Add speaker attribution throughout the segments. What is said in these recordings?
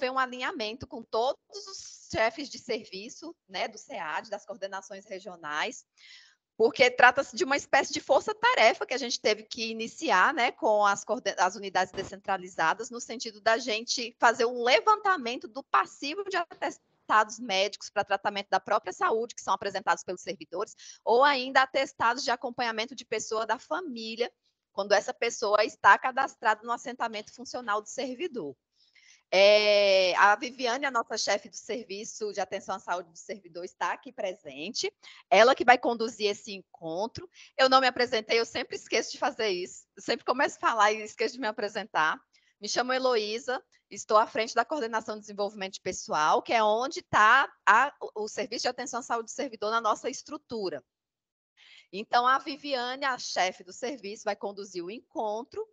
Speaker 1: promover um alinhamento com todos os chefes de serviço, né, do SEAD, das coordenações regionais, porque trata-se de uma espécie de força-tarefa que a gente teve que iniciar, né, com as unidades descentralizadas, no sentido da gente fazer um levantamento do passivo de atestados médicos para tratamento da própria saúde, que são apresentados pelos servidores, ou ainda atestados de acompanhamento de pessoa da família, quando essa pessoa está cadastrada no assentamento funcional do servidor. A Viviane, a nossa chefe do serviço de atenção à saúde do servidor, está aqui presente. Ela que vai conduzir esse encontro. Eu não me apresentei, eu sempre esqueço de fazer isso. Eu sempre começo a falar e esqueço de me apresentar. Me chamo Heloísa, estou à frente da coordenação de desenvolvimento de pessoal, que é onde está o serviço de atenção à saúde do servidor na nossa estrutura. Então, a Viviane, a chefe do serviço, vai conduzir o encontro.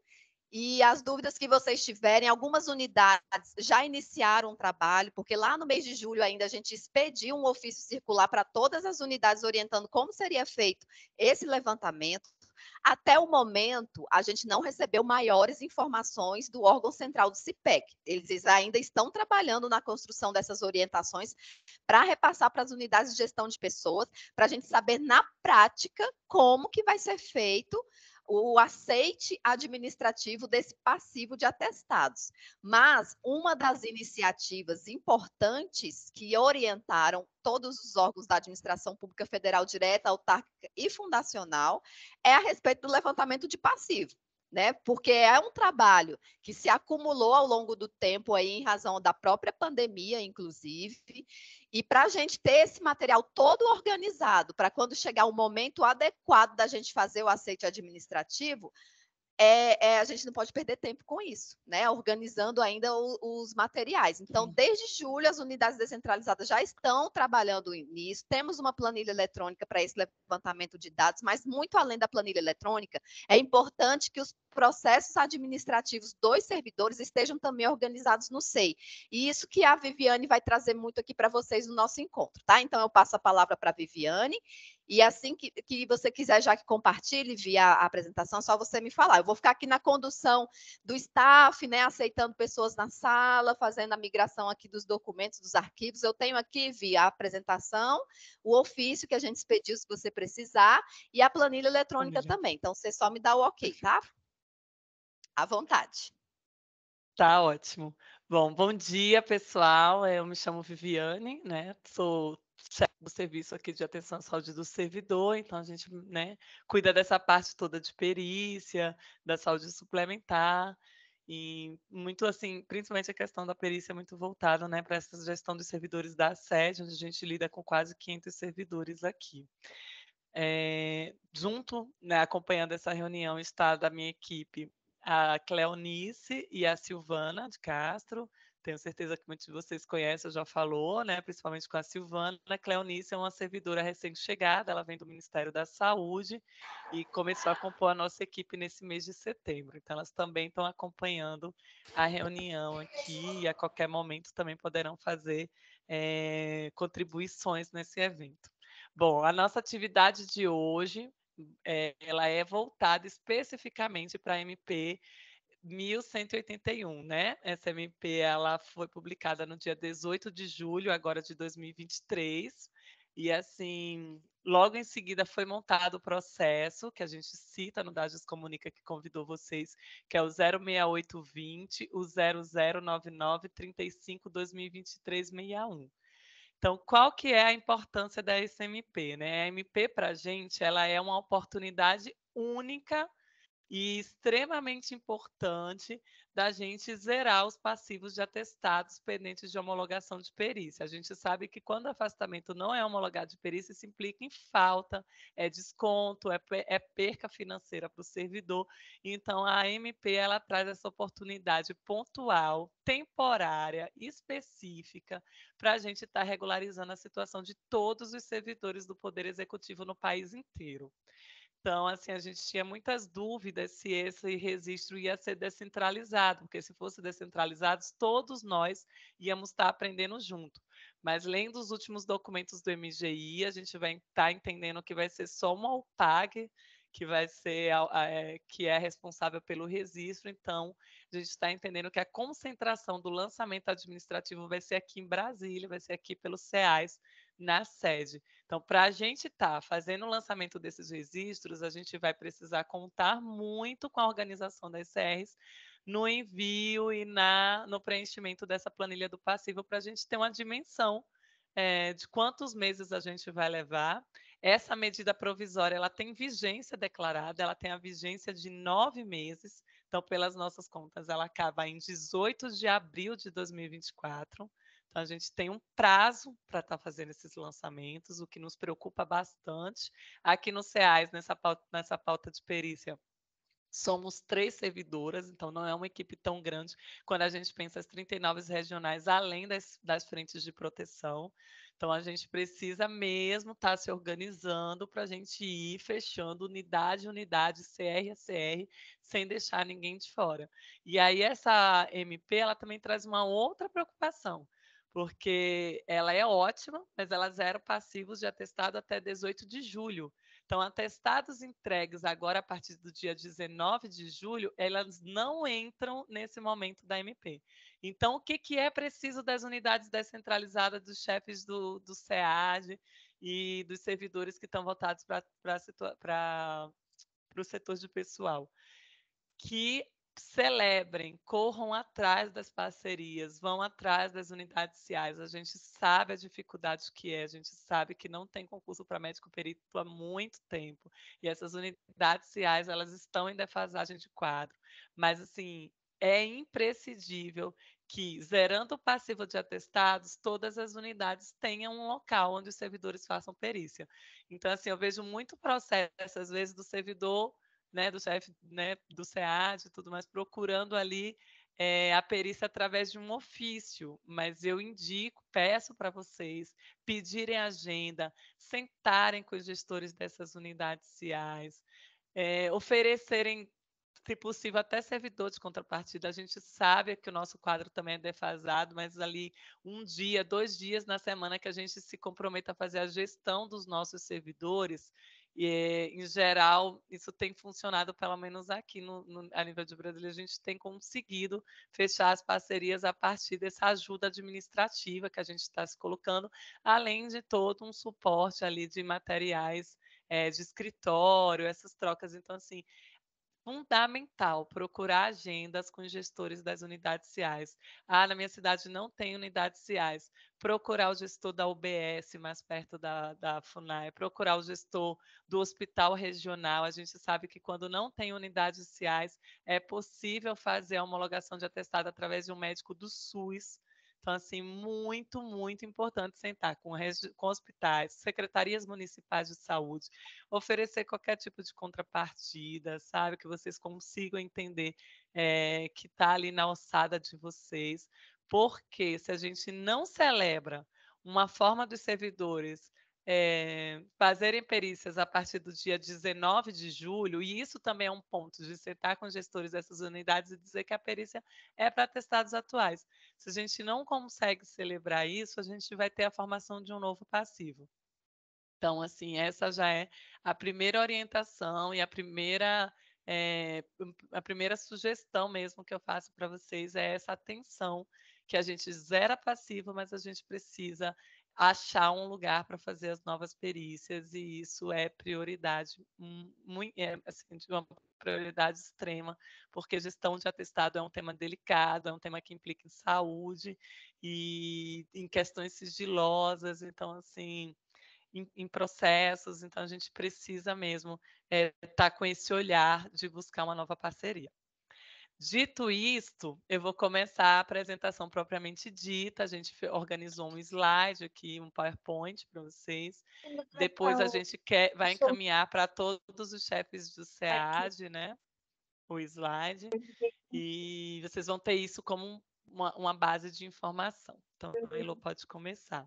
Speaker 1: E as dúvidas que vocês tiverem, algumas unidades já iniciaram um trabalho, porque lá no mês de julho ainda a gente expediu um ofício circular para todas as unidades orientando como seria feito esse levantamento. Até o momento, a gente não recebeu maiores informações do órgão central do CIPEC. Eles ainda estão trabalhando na construção dessas orientações para repassar para as unidades de gestão de pessoas, para a gente saber na prática como que vai ser feito o aceite administrativo desse passivo de atestados. Mas uma das iniciativas importantes que orientaram todos os órgãos da administração pública federal direta, autárquica e fundacional é a respeito do levantamento de passivo. Né? Porque é um trabalho que se acumulou ao longo do tempo aí, em razão da própria pandemia, inclusive, e para a gente ter esse material todo organizado, para quando chegar o momento adequado da gente fazer o aceite administrativo, a gente não pode perder tempo com isso, né? Organizando ainda os materiais. Então, desde julho, as unidades descentralizadas já estão trabalhando nisso. Temos uma planilha eletrônica para esse levantamento de dados, mas muito além da planilha eletrônica, é importante que os processos administrativos dos servidores estejam também organizados no SEI. E isso que a Viviane vai trazer muito aqui para vocês no nosso encontro, tá? Então, eu passo a palavra para a Viviane. E assim que você quiser, já que compartilhe via a apresentação, é só você me falar. Eu vou ficar aqui na condução do staff, né, aceitando pessoas na sala, fazendo a migração aqui dos documentos, dos arquivos. Eu tenho aqui via a apresentação, o ofício que a gente expediu, se você precisar, e a planilha eletrônica também. Então, você só me dá o ok, tá? À vontade.
Speaker 2: Tá ótimo. Bom dia, pessoal. Eu me chamo Viviane, né? Sou chefe do serviço aqui de atenção à saúde do servidor, então a gente, né, cuida dessa parte toda de perícia, da saúde suplementar e muito assim, principalmente a questão da perícia é muito voltada, né, para essa gestão dos servidores da sede, onde a gente lida com quase 500 servidores aqui. Junto, né, acompanhando essa reunião, está da minha equipe a Cleonice e a Silvana de Castro. Tenho certeza que muitos de vocês conhecem, já falou, né, principalmente com a Silvana. A Cleonice é uma servidora recém-chegada, ela vem do Ministério da Saúde e começou a compor a nossa equipe nesse mês de setembro. Então, elas também estão acompanhando a reunião aqui e a qualquer momento também poderão fazer contribuições nesse evento. Bom, a nossa atividade de hoje, ela é voltada especificamente para a MP 1181, né? Essa MP ela foi publicada no dia 18 de julho, agora de 2023, e assim, logo em seguida foi montado o processo que a gente cita no Dados Comunica que convidou vocês, que é o 06820, o 009935 2023 61. Então, qual que é a importância da SMP, né? A MP para a gente, ela é uma oportunidade única e extremamente importante da gente zerar os passivos de atestados pendentes de homologação de perícia. A gente sabe que quando o afastamento não é homologado de perícia, isso implica em falta, é desconto, é perca financeira para o servidor. Então, a MP ela traz essa oportunidade pontual, temporária, específica, para a gente estar regularizando a situação de todos os servidores do Poder Executivo no país inteiro. Então, assim, a gente tinha muitas dúvidas se esse registro ia ser descentralizado, porque se fosse descentralizado, todos nós íamos estar aprendendo junto. Mas lendo os últimos documentos do MGI, a gente vai estar entendendo que vai ser só uma OPAG que vai ser que é responsável pelo registro. Então, a gente está entendendo que a concentração do lançamento administrativo vai ser aqui em Brasília, vai ser aqui pelo SEAS, na sede. Então, para a gente estar fazendo o lançamento desses registros, a gente vai precisar contar muito com a organização das CRs no envio e no preenchimento dessa planilha do passivo, para a gente ter uma dimensão de quantos meses a gente vai levar. Essa medida provisória ela tem vigência declarada, ela tem a vigência de 9 meses. Então, pelas nossas contas, ela acaba em 18 de abril de 2024. Então, a gente tem um prazo para estar fazendo esses lançamentos, o que nos preocupa bastante. Aqui no SEAS, nessa pauta de perícia, somos 3 servidoras, então não é uma equipe tão grande quando a gente pensa as 39 regionais, além das frentes de proteção. Então, a gente precisa mesmo estar se organizando para a gente ir fechando unidade a unidade, CR a CR, sem deixar ninguém de fora. E aí, essa MP, ela também traz uma outra preocupação, porque ela é ótima, mas ela zera passivos de atestado até 18 de julho. Então, atestados entregues agora a partir do dia 19 de julho, elas não entram nesse momento da MP. Então, o que é preciso das unidades descentralizadas, dos chefes do SEAD e dos servidores que estão voltados para o setor de pessoal? Que celebrem, corram atrás das parcerias, vão atrás das unidades ciais. A gente sabe a dificuldade que é, a gente sabe que não tem concurso para médico perito há muito tempo, e essas unidades ciais, elas estão em defasagem de quadro, mas assim, é imprescindível que, zerando o passivo de atestados, todas as unidades tenham um local onde os servidores façam perícia. Então, assim, eu vejo muito processo, às vezes, do servidor, né, do chefe, né, do SEAD e tudo mais, procurando ali a perícia através de um ofício, mas eu indico, peço para vocês pedirem agenda, sentarem com os gestores dessas unidades ciais, oferecerem, se possível, até servidor de contrapartida. A gente sabe que o nosso quadro também é defasado, mas ali 1 dia, 2 dias na semana que a gente se comprometa a fazer a gestão dos nossos servidores, e, em geral, isso tem funcionado, pelo menos aqui a nível de Brasília, a gente tem conseguido fechar as parcerias a partir dessa ajuda administrativa que a gente está se colocando, além de todo um suporte ali de materiais de escritório, essas trocas. Então, assim, fundamental procurar agendas com gestores das unidades ciais. Ah, na minha cidade não tem unidades ciais. Procurar o gestor da UBS mais perto da FUNAI, procurar o gestor do hospital regional. A gente sabe que quando não tem unidades ciais, é possível fazer a homologação de atestado através de um médico do SUS. Então, assim, muito, muito importante sentar com hospitais, secretarias municipais de saúde, oferecer qualquer tipo de contrapartida, sabe? Que vocês consigam entender que está ali na alçada de vocês. Porque se a gente não celebra uma forma dos servidores fazerem perícias a partir do dia 19 de julho, e isso também é um ponto de sentar com os gestores dessas unidades e dizer que a perícia é para atestados atuais. Se a gente não consegue celebrar isso, a gente vai ter a formação de um novo passivo. Então, assim, essa já é a primeira orientação e a primeira sugestão mesmo que eu faço para vocês é essa atenção, que a gente zera passivo, mas a gente precisa achar um lugar para fazer as novas perícias, e isso é prioridade, assim, de uma prioridade extrema, porque gestão de atestado é um tema delicado, é um tema que implica em saúde e em questões sigilosas. Então, assim, em processos, então a gente precisa mesmo estar com esse olhar de buscar uma nova parceria. Dito isto, eu vou começar a apresentação propriamente dita. A gente organizou um slide aqui, um PowerPoint para vocês. Depois a gente vai encaminhar para todos os chefes do SEAD, né, o slide, e vocês vão ter isso como uma base de informação. Então, a Elô pode começar.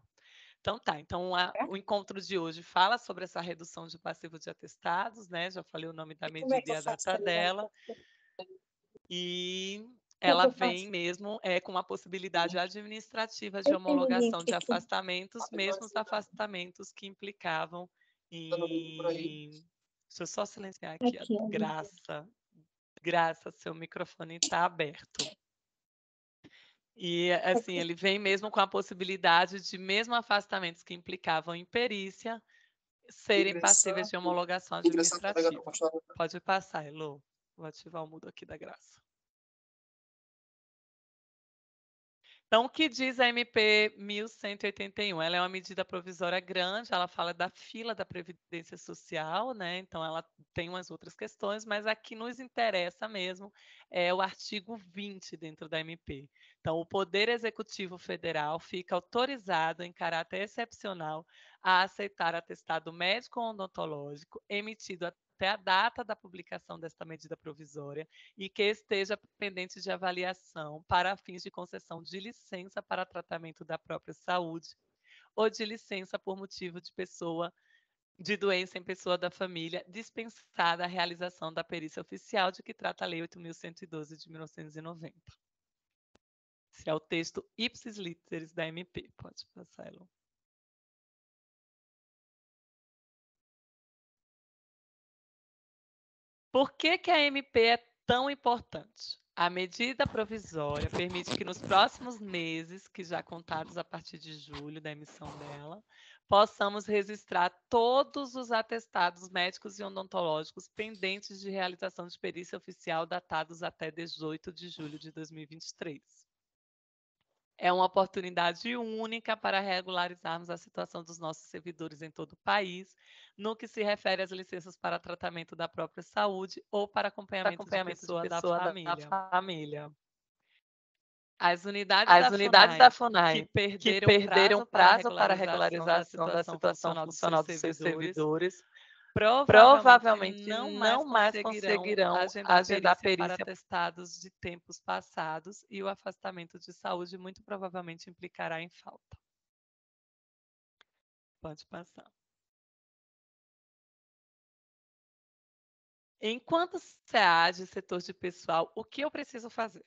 Speaker 2: Então tá, então o encontro de hoje fala sobre essa redução de passivo de atestados, né? Já falei o nome da medida e a data dela. E ela vem mesmo com uma possibilidade administrativa de homologação de afastamentos, mesmo os afastamentos que implicavam em Deixa eu só silenciar aqui,
Speaker 3: Aqui, ó.
Speaker 2: Graça. Graça, seu microfone está aberto. E, assim, ele vem mesmo com a possibilidade de, mesmo afastamentos que implicavam em perícia, serem passíveis de homologação administrativa. Pode passar, Elô. Vou ativar o mudo aqui da Graça. Então, o que diz a MP 1181? Ela é uma medida provisória grande, ela fala da fila da Previdência Social, né? Então, ela tem umas outras questões, mas aqui nos interessa mesmo é o artigo 20 dentro da MP. Então, o Poder Executivo Federal fica autorizado, em caráter excepcional, a aceitar atestado médico ou odontológico emitido até a data da publicação desta medida provisória e que esteja pendente de avaliação para fins de concessão de licença para tratamento da própria saúde ou de licença por motivo de doença em pessoa da família, dispensada a realização da perícia oficial de que trata a Lei 8.112 de 1990. Esse é o texto ipsis literis da MP. Pode passar, Elon. Por que a MP é tão importante? A medida provisória permite que nos próximos meses, que já contados a partir de julho da emissão dela, possamos registrar todos os atestados médicos e odontológicos pendentes de realização de perícia oficial datados até 18 de julho de 2023. É uma oportunidade única para regularizarmos a situação dos nossos servidores em todo o país, no que se refere às licenças para tratamento da própria saúde ou para acompanhamento de pessoa da família. As unidades da FUNAI que perderam o prazo para regularização da situação funcional dos seus servidores provavelmente não mais conseguirão agendar perícia para atestados de tempos passados e o afastamento de saúde muito provavelmente implicará em falta. Pode passar. Enquanto SEAD, setor de pessoal, o que eu preciso fazer?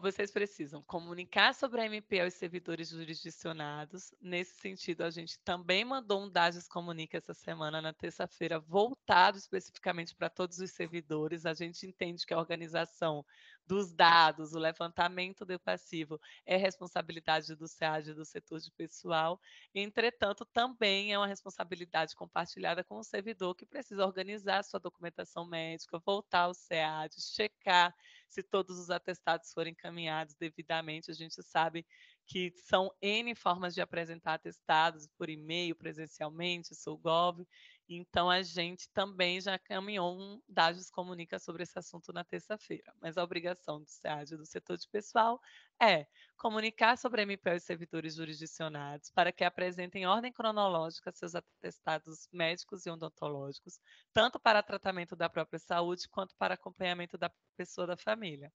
Speaker 2: Vocês precisam comunicar sobre a MP aos servidores jurisdicionados. Nesse sentido, a gente também mandou um Dados Comunica essa semana, na terça-feira, voltado especificamente para todos os servidores. A gente entende que a organização dos dados, o levantamento do passivo, é responsabilidade do SEAD, do setor de pessoal. Entretanto, também é uma responsabilidade compartilhada com o servidor, que precisa organizar sua documentação médica, voltar ao SEAD, checar se todos os atestados forem encaminhados devidamente. A gente sabe que são N formas de apresentar atestados, por e-mail, presencialmente, Sulgov. Então, a gente também já caminhou um Dados Comunica sobre esse assunto na terça-feira. Mas a obrigação do SEAD, do setor de pessoal, é comunicar sobre a MP aos servidores jurisdicionados para que apresentem em ordem cronológica seus atestados médicos e odontológicos, tanto para tratamento da própria saúde quanto para acompanhamento da pessoa da família.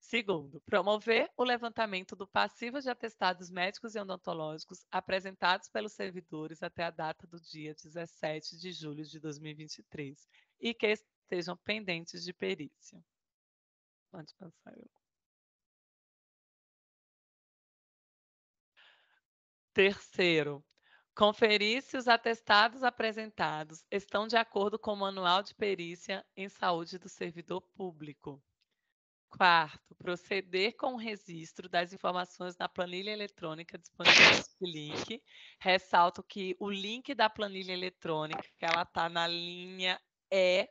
Speaker 2: Segundo, promover o levantamento do passivo de atestados médicos e odontológicos apresentados pelos servidores até a data do dia 17 de julho de 2023 e que estejam pendentes de perícia. Pode passar. Terceiro, conferir se os atestados apresentados estão de acordo com o Manual de Perícia em Saúde do Servidor Público. Quarto, proceder com o registro das informações na planilha eletrônica disponível nesse link. Ressalto que o link da planilha eletrônica, que ela está na linha E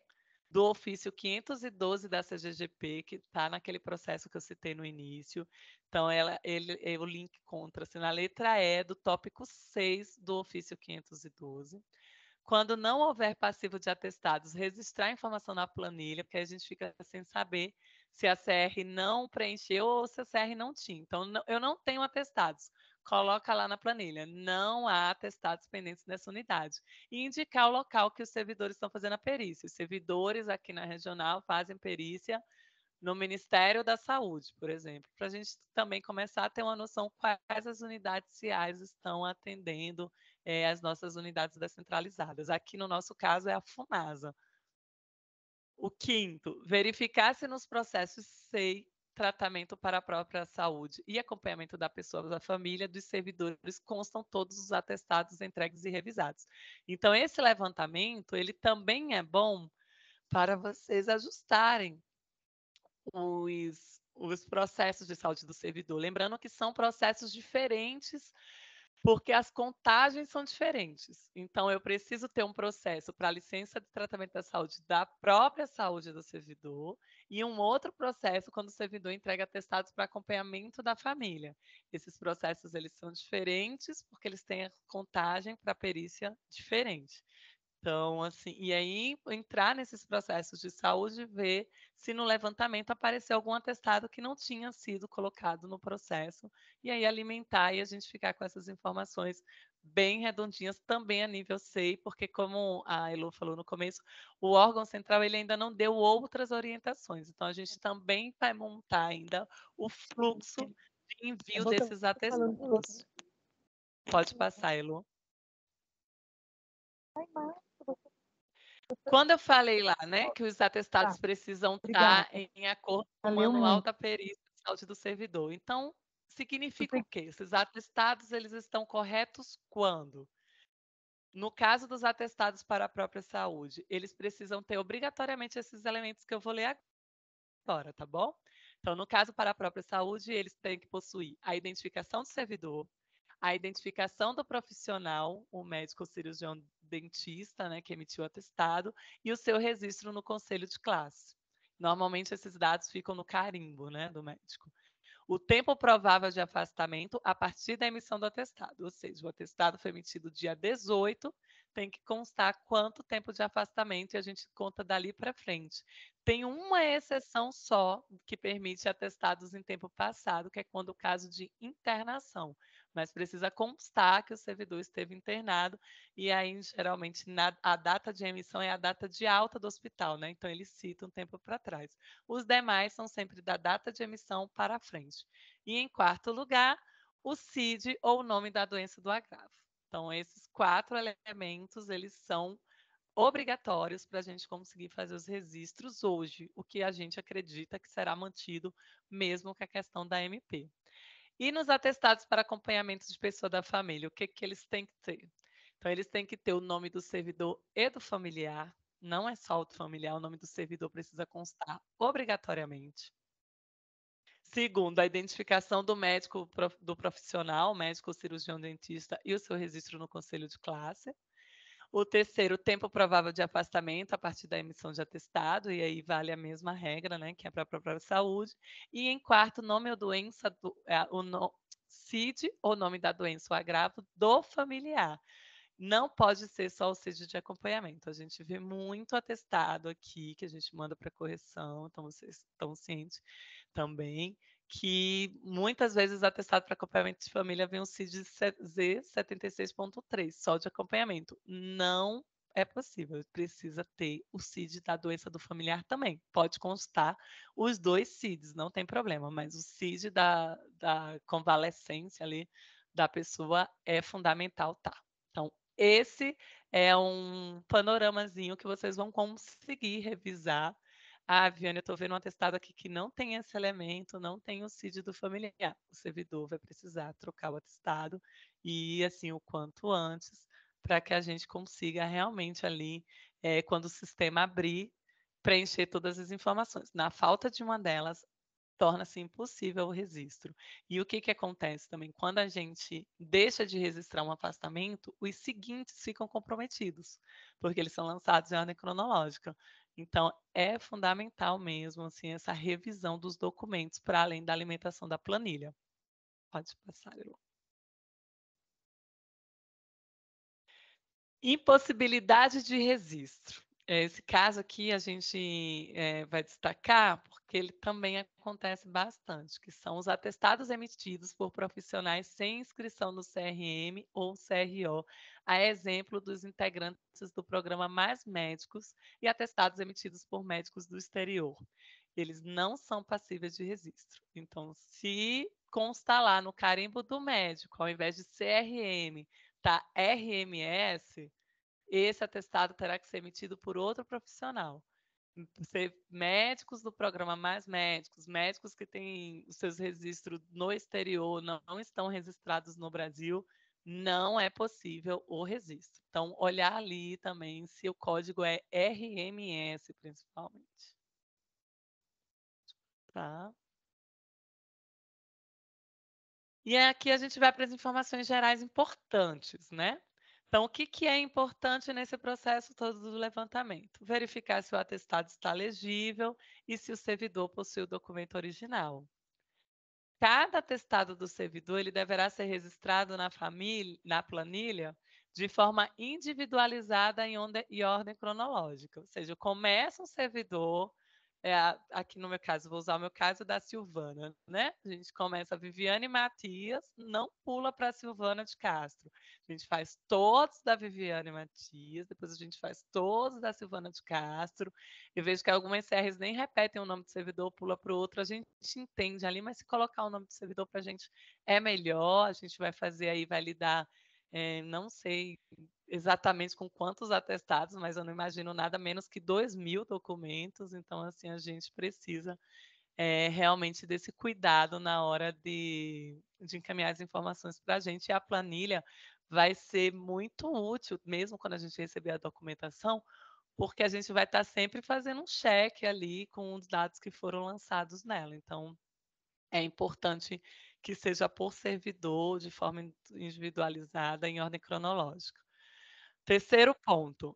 Speaker 2: do ofício 512 da CGGP, que está naquele processo que eu citei no início. Então, o link encontra-se na letra E do tópico 6 do ofício 512. Quando não houver passivo de atestados, registrar a informação na planilha, porque a gente fica sem saber se a CR não preencheu ou se a CR não tinha. Então, eu não tenho atestados. Coloca lá na planilha, não há atestados pendentes nessa unidade. E indicar o local que os servidores estão fazendo a perícia. Os servidores aqui na regional fazem perícia no Ministério da Saúde, por exemplo, para a gente também começar a ter uma noção quais as unidades CIAs estão atendendo as nossas unidades descentralizadas. Aqui, no nosso caso, é a FUNASA. O quinto, verificar se nos processos SEI tratamento para a própria saúde e acompanhamento da pessoa, da família, dos servidores, constam todos os atestados entregues e revisados. Então, esse levantamento, ele também é bom para vocês ajustarem os processos de saúde do servidor. Lembrando que são processos diferentes, porque as contagens são diferentes. Então, eu preciso ter um processo para a licença de tratamento da saúde da própria saúde do servidor e um outro processo quando o servidor entrega atestados para acompanhamento da família. Esses processos eles são diferentes porque eles têm a contagem para a perícia diferente. Então, assim, e aí entrar nesses processos de saúde e ver se no levantamento apareceu algum atestado que não tinha sido colocado no processo, e aí alimentar e a gente ficar com essas informações bem redondinhas também a nível SEI, porque como a Elo falou no começo, o órgão central ele ainda não deu outras orientações, então a gente também vai montar ainda o fluxo de envio desses atestados. Pode passar, Elo. Quando eu falei lá, né, que os atestados precisam estar em acordo com o manual da perícia de saúde do servidor. Então, significa o quê? Esses atestados, eles estão corretos quando? No caso dos atestados para a própria saúde, eles precisam ter obrigatoriamente esses elementos que eu vou ler agora, tá bom? Então, no caso para a própria saúde, eles têm que possuir a identificação do servidor, a identificação do profissional, o médico cirurgião dentista, né, que emitiu o atestado, e o seu registro no conselho de classe. Normalmente esses dados ficam no carimbo, né, do médico. O tempo provável de afastamento a partir da emissão do atestado, ou seja, o atestado foi emitido dia 18, tem que constar quanto tempo de afastamento e a gente conta dali para frente. Tem uma exceção só que permite atestados em tempo passado, que é quando o caso de internação, mas precisa constar que o servidor esteve internado e aí geralmente a data de emissão é a data de alta do hospital, né? Então ele cita um tempo para trás. Os demais são sempre da data de emissão para frente. E em quarto lugar, o CID ou o nome da doença do agravo. Então, esses 4 elementos, eles são obrigatórios para a gente conseguir fazer os registros hoje, o que a gente acredita que será mantido mesmo com a questão da MP. E nos atestados para acompanhamento de pessoa da família, o que, que eles têm que ter? Então, eles têm que ter o nome do servidor e do familiar, não é só o do familiar, o nome do servidor precisa constar obrigatoriamente. Segundo, a identificação do médico, do profissional, médico, cirurgião, dentista e o seu registro no conselho de classe. O terceiro, o tempo provável de afastamento a partir da emissão de atestado, e aí vale a mesma regra, né, que é para a própria saúde. E em quarto, nome ou doença, CID, ou nome da doença ou agravo do familiar. Não pode ser só o CID de acompanhamento. A gente vê muito atestado aqui que a gente manda para correção, então vocês estão cientes também que muitas vezes atestado para acompanhamento de família vem um CID Z76.3, só de acompanhamento. Não é possível, precisa ter o CID da doença do familiar também. Pode constar os 2 CIDs, não tem problema, mas o CID da convalescência ali da pessoa é fundamental, tá? Então, esse é um panoramazinho que vocês vão conseguir revisar. Ah, Viane, eu estou vendo um atestado aqui que não tem esse elemento, não tem o CID do familiar. O servidor vai precisar trocar o atestado e, assim, o quanto antes, para que a gente consiga realmente ali, quando o sistema abrir, preencher todas as informações. Na falta de uma delas, torna-se impossível o registro. E o que, que acontece também? Quando a gente deixa de registrar um afastamento, os seguintes ficam comprometidos, porque eles são lançados em ordem cronológica. Então, é fundamental mesmo assim, essa revisão dos documentos para além da alimentação da planilha. Pode passar, Elô. Impossibilidade de registro. Esse caso aqui a gente vai destacar porque ele também acontece bastante, que são os atestados emitidos por profissionais sem inscrição no CRM ou CRO, a exemplo dos integrantes do programa Mais Médicos e atestados emitidos por médicos do exterior. Eles não são passíveis de registro. Então, se constar lá no carimbo do médico, ao invés de CRM, tá RMS, esse atestado terá que ser emitido por outro profissional. ser médicos do programa Mais Médicos, médicos que têm os seus registros no exterior, não estão registrados no Brasil, não é possível o registro. Então, olhar ali também se o código é RMS, principalmente. Tá? E aqui a gente vai para as informações gerais importantes, né? Então, o que é importante nesse processo todo do levantamento? Verificar se o atestado está legível e se o servidor possui o documento original. Cada atestado do servidor ele deverá ser registrado na planilha de forma individualizada em ordem cronológica. Ou seja, começa um servidor, aqui no meu caso, vou usar o meu caso da Silvana, né? A gente começa a Viviane Matias, não pula para a Silvana de Castro. A gente faz todos da Viviane Matias, depois a gente faz todos da Silvana de Castro. Eu vejo que algumas CRs nem repetem o nome do servidor, pula para o outro, a gente entende ali, mas se colocar o nome do servidor para a gente é melhor, a gente vai fazer aí, vai lidar, não sei exatamente com quantos atestados, mas eu não imagino nada menos que 2.000 documentos, então assim, a gente precisa realmente desse cuidado na hora de encaminhar as informações para a gente, e a planilha vai ser muito útil, mesmo quando a gente receber a documentação, porque a gente vai estar sempre fazendo um check ali com os dados que foram lançados nela. Então, é importante que seja por servidor, de forma individualizada, em ordem cronológica. Terceiro ponto,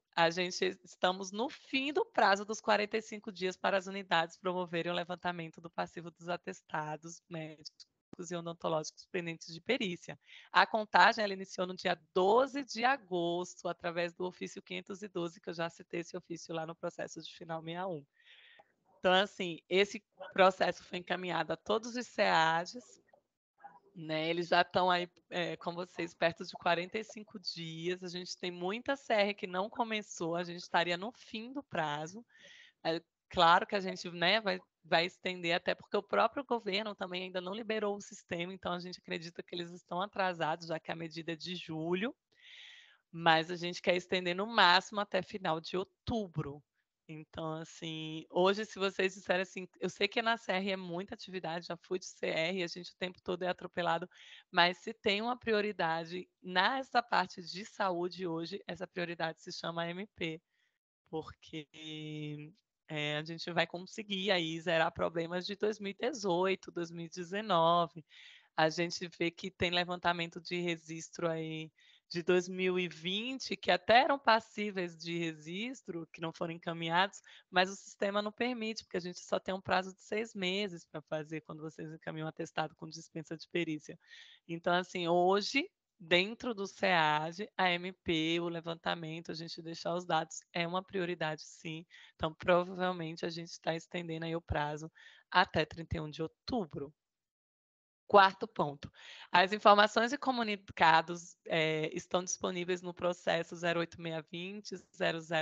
Speaker 2: estamos no fim do prazo dos 45 dias para as unidades promoverem o levantamento do passivo dos atestados médicos e odontológicos pendentes de perícia. A contagem ela iniciou no dia 12 de agosto, através do ofício 512, que eu já citei esse ofício lá no processo de final 61. Então, assim, esse processo foi encaminhado a todos os SEADs, né? Eles já estão aí com vocês perto de 45 dias. A gente tem muita CR que não começou, a gente estaria no fim do prazo. É claro que a gente, né, vai estender, até porque o próprio governo também ainda não liberou o sistema, então a gente acredita que eles estão atrasados, já que a medida é de julho, mas a gente quer estender no máximo até final de outubro. Então, assim, hoje, se vocês disserem assim, eu sei que na CR é muita atividade, já fui de CR, a gente o tempo todo é atropelado, mas se tem uma prioridade nessa parte de saúde hoje, essa prioridade se chama MP, porque a gente vai conseguir aí zerar problemas de 2018, 2019. A gente vê que tem levantamento de registro aí de 2020, que até eram passíveis de registro, que não foram encaminhados, mas o sistema não permite, porque a gente só tem um prazo de 6 meses para fazer quando vocês encaminham um atestado com dispensa de perícia. Então, assim, hoje, dentro do SEAD, a MP, o levantamento, a gente deixar os dados é uma prioridade, sim. Então, provavelmente, a gente está estendendo aí o prazo até 31 de outubro. Quarto ponto, as informações e comunicados estão disponíveis no processo 08620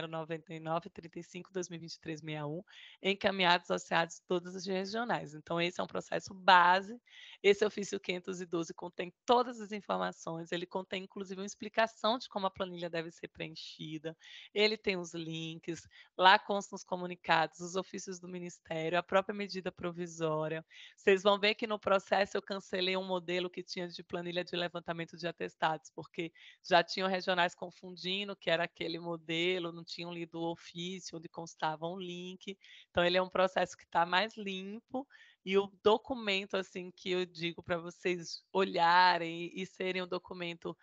Speaker 2: 0099 35 2023 61, encaminhados aos SEADs todas as regionais. Então, esse é um processo base. Esse ofício 512 contém todas as informações, ele contém, inclusive, uma explicação de como a planilha deve ser preenchida, ele tem os links, lá constam os comunicados, os ofícios do Ministério, a própria medida provisória. Vocês vão ver que no processo eu cancelei um modelo que tinha de planilha de levantamento de atestados, porque já tinham regionais confundindo que era aquele modelo, não tinham lido o ofício onde constava um link. Então, ele é um processo que está mais limpo, e o documento assim que eu digo para vocês olharem e serem o documento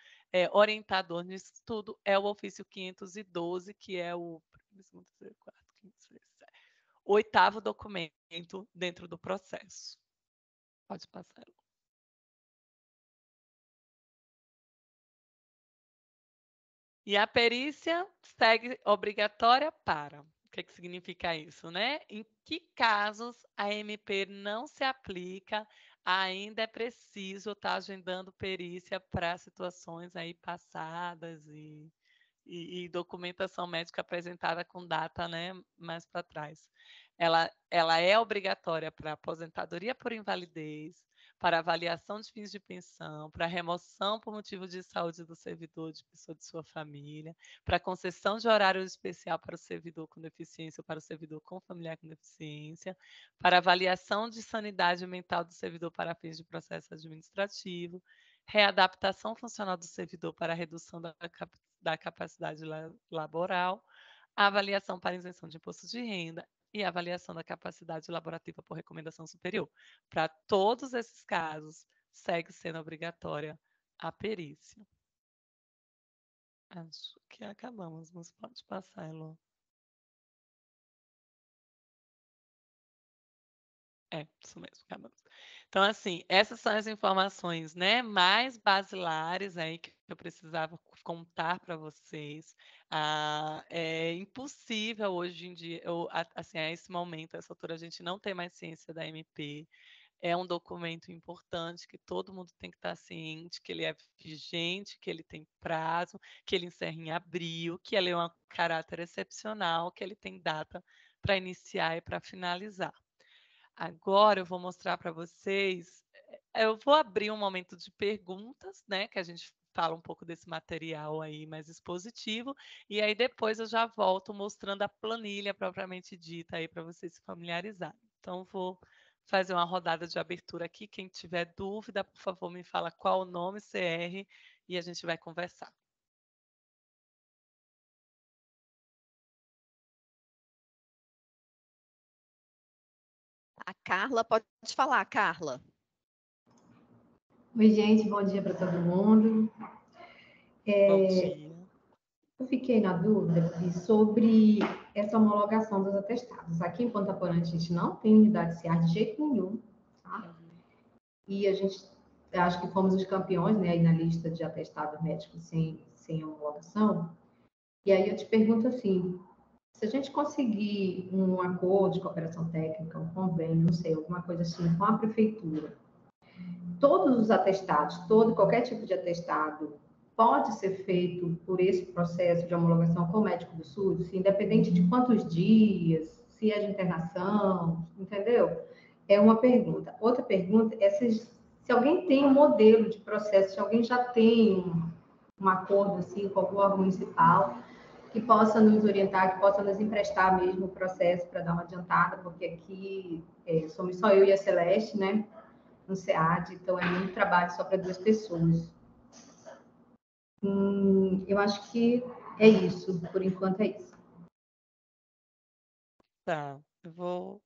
Speaker 2: orientador nisso tudo é o ofício 512, que é o oitavo documento dentro do processo. Pode passar. E a perícia segue obrigatória para. O que significa isso, né? Em que casos a MP não se aplica, ainda é preciso estar agendando perícia para situações aí passadas e documentação médica apresentada com data, né, mais para trás. ela é obrigatória para aposentadoria por invalidez, para avaliação de fins de pensão, para remoção por motivo de saúde do servidor, de pessoa de sua família, para concessão de horário especial para o servidor com deficiência ou para o servidor com familiar com deficiência, para avaliação de sanidade mental do servidor para fins de processo administrativo, readaptação funcional do servidor para redução da capacidade laboral, avaliação para isenção de imposto de renda e avaliação da capacidade laborativa por recomendação superior. Para todos esses casos, segue sendo obrigatória a perícia. Acho que acabamos, mas pode passar, Elô. Isso mesmo, acabamos. Então, assim, essas são as informações, né, mais basilares aí que eu precisava contar para vocês. É impossível hoje em dia, assim, a esse momento, a essa altura, a gente não tem mais ciência da MP. É um documento importante que todo mundo tem que estar ciente, que ele é vigente, que ele tem prazo, que ele encerra em abril, que ele é um caráter excepcional, que ele tem data para iniciar e para finalizar. Agora eu vou mostrar para vocês, eu vou abrir um momento de perguntas, né, que a gente fala um pouco desse material aí mais expositivo, e aí depois eu já volto mostrando a planilha propriamente dita aí para vocês se familiarizarem. Então vou fazer uma rodada de abertura aqui, quem tiver dúvida, por favor, me fala qual o nome, CR, e a gente vai conversar.
Speaker 1: A Carla, pode falar, Carla.
Speaker 3: Oi, gente, bom dia para todo mundo.
Speaker 2: Bom dia.
Speaker 3: Eu fiquei na dúvida sobre essa homologação dos atestados. Aqui em Ponta Porã, a gente não tem unidade CA de jeito nenhum, tá? E a gente, acho que fomos os campeões, né, aí na lista de atestados médicos sem homologação. E aí eu te pergunto assim, se a gente conseguir um acordo de cooperação técnica, um convênio, não sei, alguma coisa assim, com a prefeitura, todos os atestados, qualquer tipo de atestado, pode ser feito por esse processo de homologação com o médico do SUS, independente de quantos dias, se é de internação, entendeu? É uma pergunta. Outra pergunta é se alguém tem um modelo de processo, se alguém já tem um acordo assim, com algum órgão municipal que possa nos orientar, que possa nos emprestar mesmo o processo para dar uma adiantada, porque aqui somos só eu e a Celeste, né? No SEAD, então é muito trabalho só para 2 pessoas. Eu acho que é isso, por enquanto é isso.
Speaker 2: Tá, eu vou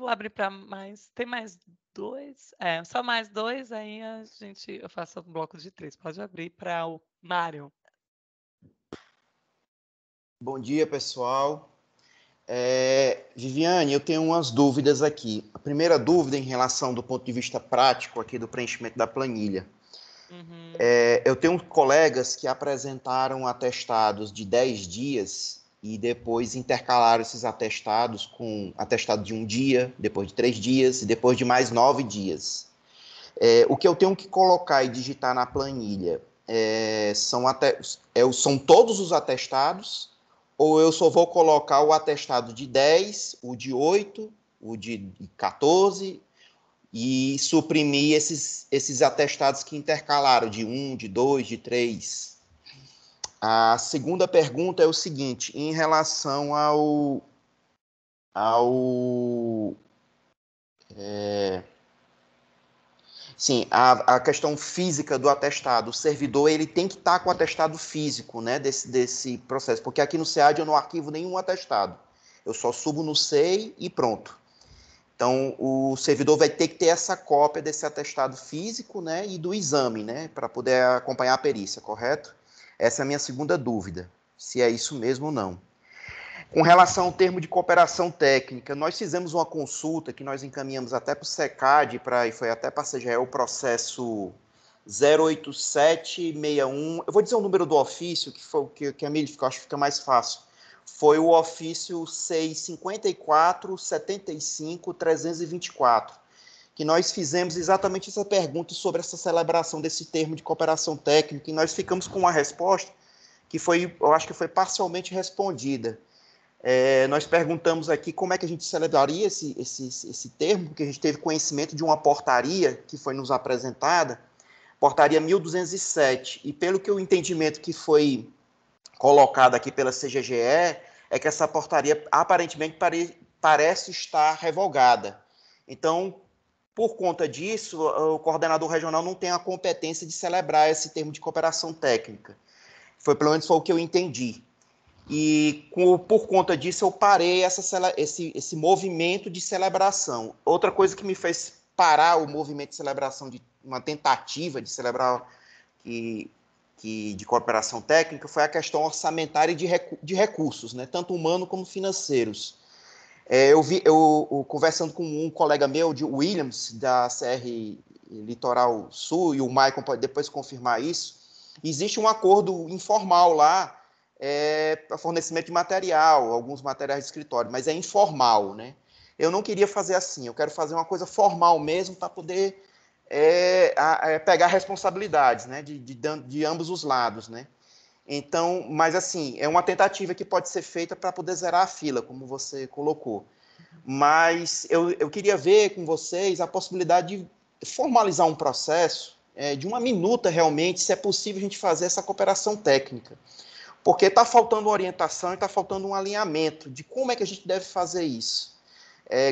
Speaker 2: abrir para mais. Tem mais 2? Só mais 2, aí eu faço um bloco de 3. Pode abrir para o Mário.
Speaker 4: Bom dia, pessoal. Viviane, eu tenho umas dúvidas aqui. A primeira dúvida em relação do ponto de vista prático aqui do preenchimento da planilha.
Speaker 2: Uhum.
Speaker 4: Eu tenho colegas que apresentaram atestados de 10 dias e depois intercalaram esses atestados com atestado de 1 dia, depois de 3 dias e depois de mais 9 dias. O que eu tenho que colocar e digitar na planilha são todos os atestados, ou eu só vou colocar o atestado de 10, o de 8, o de 14, e suprimir esses atestados que intercalaram, de 1, de 2, de 3. A segunda pergunta é o seguinte, em relação a questão física do atestado. O servidor ele tem que estar com o atestado físico, né, desse processo, porque aqui no SEAD eu não arquivo nenhum atestado. Eu só subo no SEI e pronto. Então, o servidor vai ter que ter essa cópia desse atestado físico, né, e do exame, né, para poder acompanhar a perícia, correto? Essa é a minha segunda dúvida, se é isso mesmo ou não. Com relação ao termo de cooperação técnica, nós fizemos uma consulta que nós encaminhamos até para o SECAD, e foi até para a CGE, o processo 08761. Eu vou dizer o número do ofício, que foi o que a Emília ficou, acho que fica mais fácil. Foi o ofício 654-75-324, que nós fizemos exatamente essa pergunta sobre essa celebração desse termo de cooperação técnica, e nós ficamos com uma resposta que foi, eu acho que foi parcialmente respondida. Nós perguntamos aqui como é que a gente celebraria esse termo, porque a gente teve conhecimento de uma portaria que foi nos apresentada, portaria 1207, e pelo que o entendimento que foi colocado aqui pela CGGE, é que essa portaria aparentemente parece estar revogada. Então, por conta disso, o coordenador regional não tem a competência de celebrar esse termo de cooperação técnica. Pelo menos foi o que eu entendi. E por conta disso eu parei esse movimento de celebração. Outra coisa que me fez parar o movimento de celebração, de uma tentativa de celebrar de cooperação técnica, foi a questão orçamentária de recursos, né, tanto humanos como financeiros. Eu conversando com um colega meu, de Williams, da CR Litoral Sul, e o Maicon pode depois confirmar isso, existe um acordo informal lá, para fornecimento de material, alguns materiais de escritório, mas é informal, né? Eu não queria fazer assim, eu quero fazer uma coisa formal mesmo para poder pegar responsabilidades, né, de ambos os lados, né? Então, mas assim, é uma tentativa que pode ser feita para poder zerar a fila, como você colocou. Mas eu queria ver com vocês a possibilidade de formalizar um processo, de uma minuta realmente, se é possível a gente fazer essa cooperação técnica. Porque está faltando orientação e está faltando um alinhamento de como é que a gente deve fazer isso.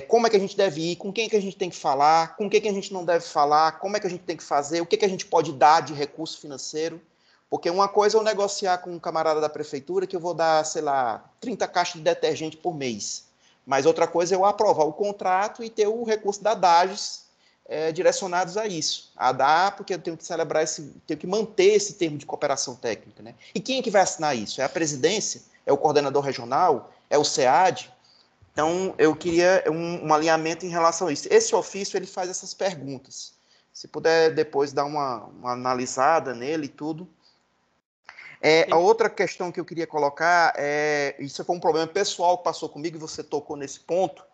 Speaker 4: Como é que a gente deve ir, com quem que a gente tem que falar, com quem que a gente não deve falar, como é que a gente tem que fazer, o que a gente pode dar de recurso financeiro. Porque uma coisa é eu negociar com um camarada da prefeitura que eu vou dar, sei lá, 30 caixas de detergente por mês. Mas outra coisa é eu aprovar o contrato e ter o recurso da DAGES direcionados a isso. A dar, porque eu tenho que celebrar tenho que manter esse termo de cooperação técnica, né? E quem é que vai assinar isso? É a presidência? É o coordenador regional? É o SEAD? Então, eu queria um alinhamento em relação a isso. Esse ofício, ele faz essas perguntas. Se puder depois dar uma analisada nele e tudo. A outra questão que eu queria colocar, isso foi um problema pessoal que passou comigo, e você tocou nesse ponto,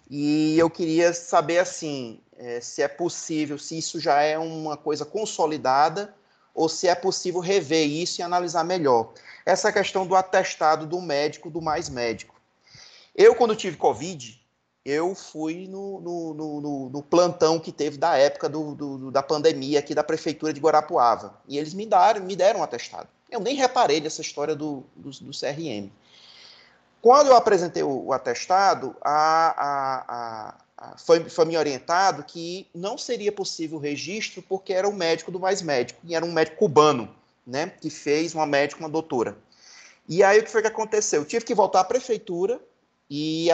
Speaker 4: e eu queria saber, assim, se é possível, se isso já é uma coisa consolidada, ou se é possível rever isso e analisar melhor. Essa questão do atestado do médico, do Mais Médico. Eu, quando tive Covid, eu fui no plantão que teve da época da pandemia aqui da Prefeitura de Guarapuava. E eles me deram um atestado. Eu nem reparei dessa história do CRM. Quando eu apresentei o atestado, foi me orientado que não seria possível o registro porque era o médico do Mais Médico, e era um médico cubano, né, que fez uma médica, uma doutora. E aí o que foi que aconteceu? Eu tive que voltar à prefeitura, e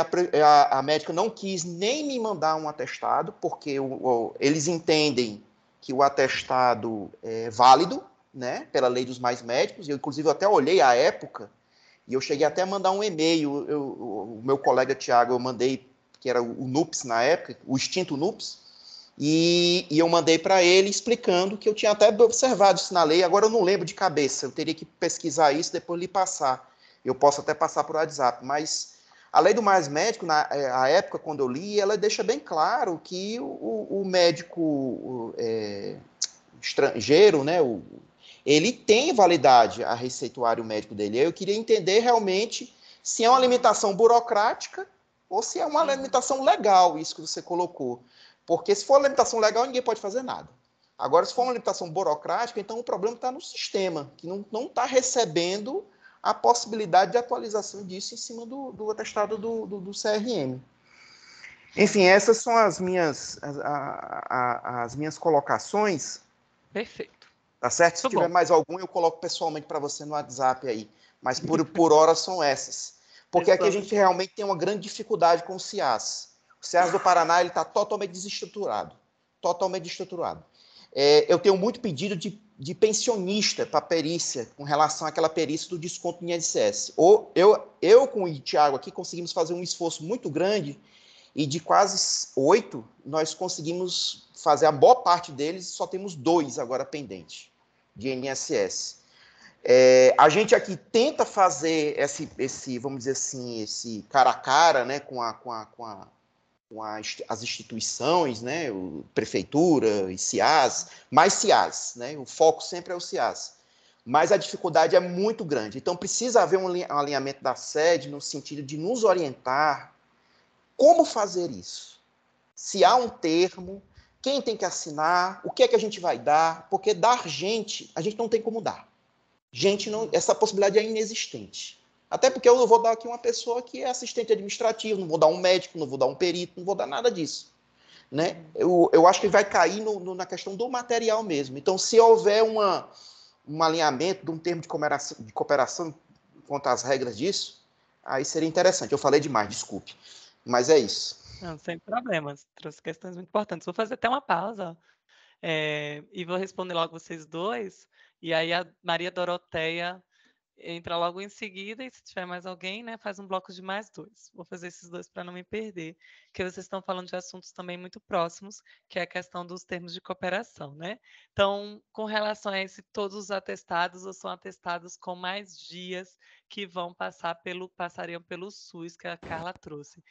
Speaker 4: a médica não quis nem me mandar um atestado, porque eles entendem que o atestado é válido, né, pela lei dos Mais Médicos, e eu, inclusive, até olhei à época, e eu cheguei até a mandar um e-mail, o meu colega Tiago, eu mandei, que era o NUPS na época, o extinto NUPS, e eu mandei para ele explicando que eu tinha até observado isso na lei, agora eu não lembro de cabeça, eu teria que pesquisar isso e depois lhe passar. Eu posso até passar por WhatsApp, mas a lei do Mais Médico, na época, quando eu li, ela deixa bem claro que o médico estrangeiro, né, ele tem validade a receituário médico dele. Eu queria entender realmente se é uma limitação burocrática ou se é uma limitação legal, isso que você colocou. Porque se for uma limitação legal, ninguém pode fazer nada. Agora, se for uma limitação burocrática, então o problema está no sistema, que não está recebendo a possibilidade de atualização disso em cima do atestado do CRM. Enfim, essas são as minhas colocações.
Speaker 2: Perfeito.
Speaker 4: Tá certo? Se tiver mais algum, eu coloco pessoalmente para você no WhatsApp aí. Mas por hora são essas. Porque aqui a gente realmente tem uma grande dificuldade com o CIAS. O CIAS do Paraná está totalmente desestruturado. Totalmente desestruturado. Eu tenho muito pedido de pensionista para perícia, com relação àquela perícia do desconto do INSS. Eu com o Thiago aqui conseguimos fazer um esforço muito grande, e de quase 8, nós conseguimos fazer a boa parte deles, só temos 2 agora pendentes de INSS. A gente aqui tenta fazer esse, vamos dizer assim, esse cara a cara, né, com as instituições, né, prefeitura e CIAS, mais CIAS, né, o foco sempre é o CIAS. mas a dificuldade é muito grande. Então, precisa haver um alinhamento da sede no sentido de nos orientar como fazer isso. Se há um termo, quem tem que assinar, o que é que a gente vai dar, porque dar gente, a gente não tem como dar. Gente, não, essa possibilidade é inexistente. Até porque eu não vou dar aqui uma pessoa que é assistente administrativo, não vou dar um médico, não vou dar um perito, não vou dar nada disso. Né? Eu acho que vai cair na questão do material mesmo. Então, se houver um alinhamento de um termo de cooperação quanto às regras disso, aí seria interessante. Eu falei demais, desculpe. Mas é isso.
Speaker 2: Não, sem problemas. Trouxe questões muito importantes. Vou fazer até uma pausa e vou responder logo vocês dois. E aí a Maria Doroteia entra logo em seguida, e se tiver mais alguém, né, faz um bloco de mais dois. Vou fazer esses dois para não me perder, porque vocês estão falando de assuntos também muito próximos, que é a questão dos termos de cooperação, né? Então, com relação a esse, todos os atestados ou são atestados com mais dias que passariam pelo SUS, que a Carla trouxe.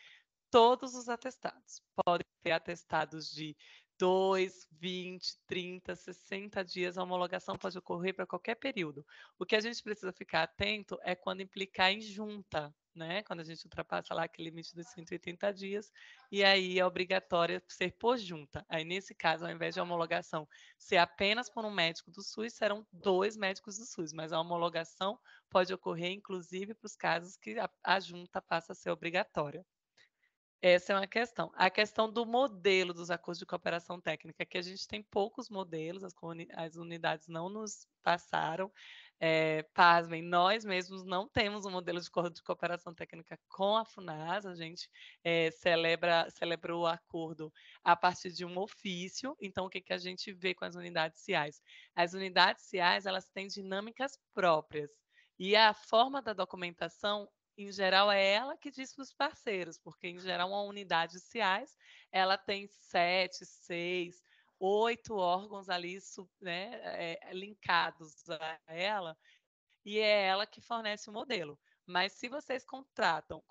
Speaker 2: Todos os atestados. Podem ter atestados de 2, 20, 30, 60 dias. A homologação pode ocorrer para qualquer período. O que a gente precisa ficar atento é quando implicar em junta, né? Quando a gente ultrapassa lá aquele limite dos 180 dias, e aí é obrigatório ser por junta. Aí, nesse caso, ao invés de homologação ser apenas por um médico do SUS, serão 2 médicos do SUS, mas a homologação pode ocorrer, inclusive, para os casos que a junta passa a ser obrigatória. Essa é uma questão. A questão do modelo dos acordos de cooperação técnica, que a gente tem poucos modelos, as unidades não nos passaram. Pasmem, nós mesmos não temos um modelo de acordo de cooperação técnica com a FUNAS, a gente celebra o acordo a partir de um ofício. Então, o que a gente vê com as unidades CIAs? As unidades CIAs, elas têm dinâmicas próprias, e a forma da documentação, em geral, é ela que diz para os parceiros, porque, em geral, uma unidade CIAs, ela tem 7, 6, 8 órgãos ali, né, linkados a ela, e é ela que fornece o modelo. Mas se vocês contactam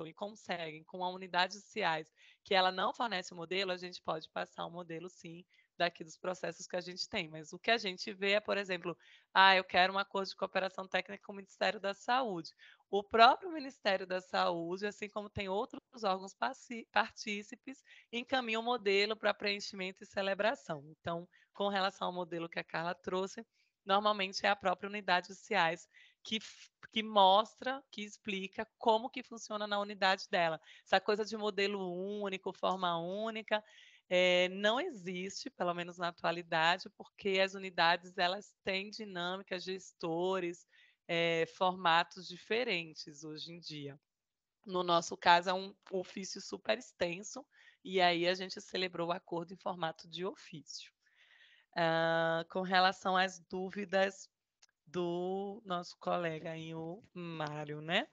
Speaker 2: e conseguem com a unidade de CIAs que ela não fornece o modelo, a gente pode passar o modelo, sim, daqui dos processos que a gente tem. Mas o que a gente vê é, por exemplo, eu quero um acordo de cooperação técnica com o Ministério da Saúde. O próprio Ministério da Saúde, assim como tem outros órgãos partícipes, encaminha o modelo para preenchimento e celebração. Então, com relação ao modelo que a Carla trouxe, normalmente é a própria unidade de CIAs que mostra, que explica como que funciona na unidade dela. Essa coisa de modelo único, forma única, não existe, pelo menos na atualidade, porque as unidades elas têm dinâmicas, gestores, formatos diferentes hoje em dia. No nosso caso, é um ofício super extenso, e aí a gente celebrou o acordo em formato de ofício. Com relação às dúvidas do nosso colega aí, o Mário, né?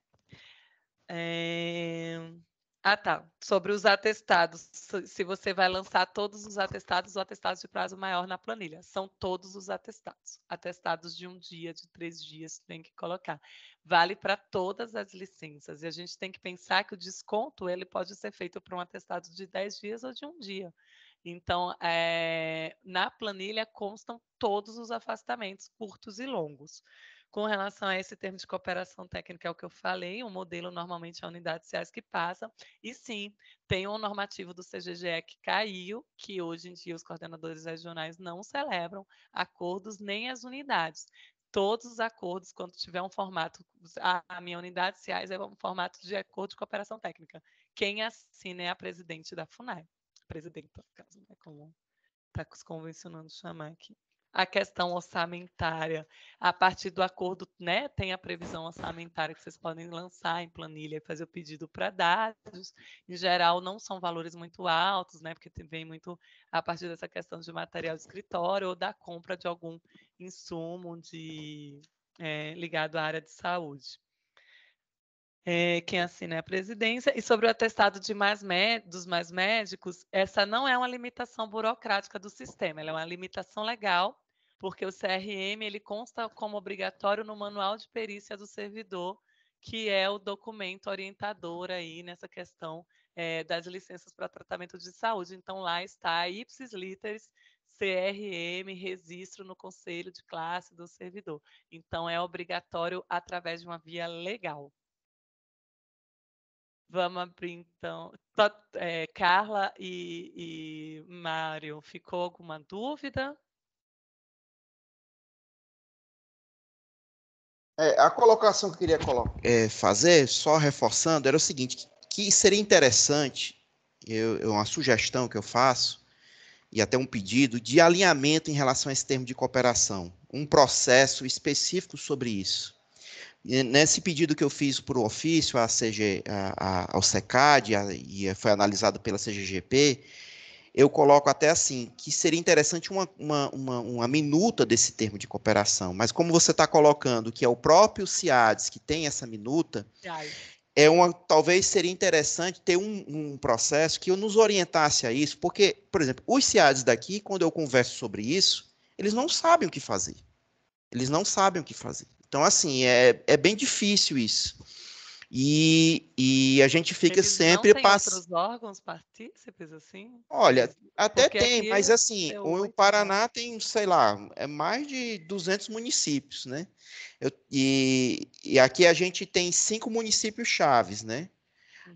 Speaker 2: Tá. Sobre os atestados, se você vai lançar todos os atestados ou atestados de prazo maior na planilha. São todos os atestados. Atestados de 1 dia, de 3 dias, tem que colocar. Vale para todas as licenças. E a gente tem que pensar que o desconto ele pode ser feito para um atestado de 10 dias ou de 1 dia. Então, na planilha constam todos os afastamentos, curtos e longos. Com relação a esse termo de cooperação técnica, é o que eu falei, o modelo normalmente é a unidade de CIAs que passa, e sim, tem um normativo do CGGE que caiu, que hoje em dia os coordenadores regionais não celebram acordos nem as unidades. Todos os acordos, quando tiver um formato, a minha unidade de CIAs é um formato de acordo de cooperação técnica. Quem assina é a presidente da FUNAI. Presidenta, no caso, né, como está convencionando chamar aqui. A questão orçamentária, a partir do acordo, né, tem a previsão orçamentária que vocês podem lançar em planilha e fazer o pedido para dados. Em geral, não são valores muito altos, né, porque vem muito a partir dessa questão de material de escritório ou da compra de algum insumo ligado à área de saúde. Quem assina é a presidência. E sobre o atestado dos mais médicos, essa não é uma limitação burocrática do sistema, ela é uma limitação legal, porque o CRM ele consta como obrigatório no manual de perícia do servidor, que é o documento orientador aí nessa questão das licenças para tratamento de saúde. Então, lá está ipsis literis CRM, registro no Conselho de Classe do Servidor. Então, é obrigatório através de uma via legal. Vamos abrir, então. Carla e Mário, ficou alguma dúvida?
Speaker 4: A colocação que eu queria fazer, só reforçando, era o seguinte, que seria interessante, uma sugestão que eu faço, e até um pedido, de alinhamento em relação a esse termo de cooperação, um processo específico sobre isso. E nesse pedido que eu fiz por ofício ao SECAD, e foi analisado pela CGGP, eu coloco até assim, que seria interessante uma minuta desse termo de cooperação, mas como você está colocando que é o próprio CIADES que tem essa minuta, talvez seria interessante ter um processo que nos orientasse a isso, porque, por exemplo, os CIADES daqui, quando eu converso sobre isso, eles não sabem o que fazer. Eles não sabem o que fazer. Então, assim, é bem difícil isso. E a gente fica
Speaker 2: Eles
Speaker 4: sempre...
Speaker 2: não têm outros órgãos partícipes, assim?
Speaker 4: Olha, até
Speaker 2: porque
Speaker 4: tem, mas assim, o
Speaker 2: 8,
Speaker 4: Paraná tem, sei lá, mais de 200 municípios, né? E aqui a gente tem 5 municípios chaves, né?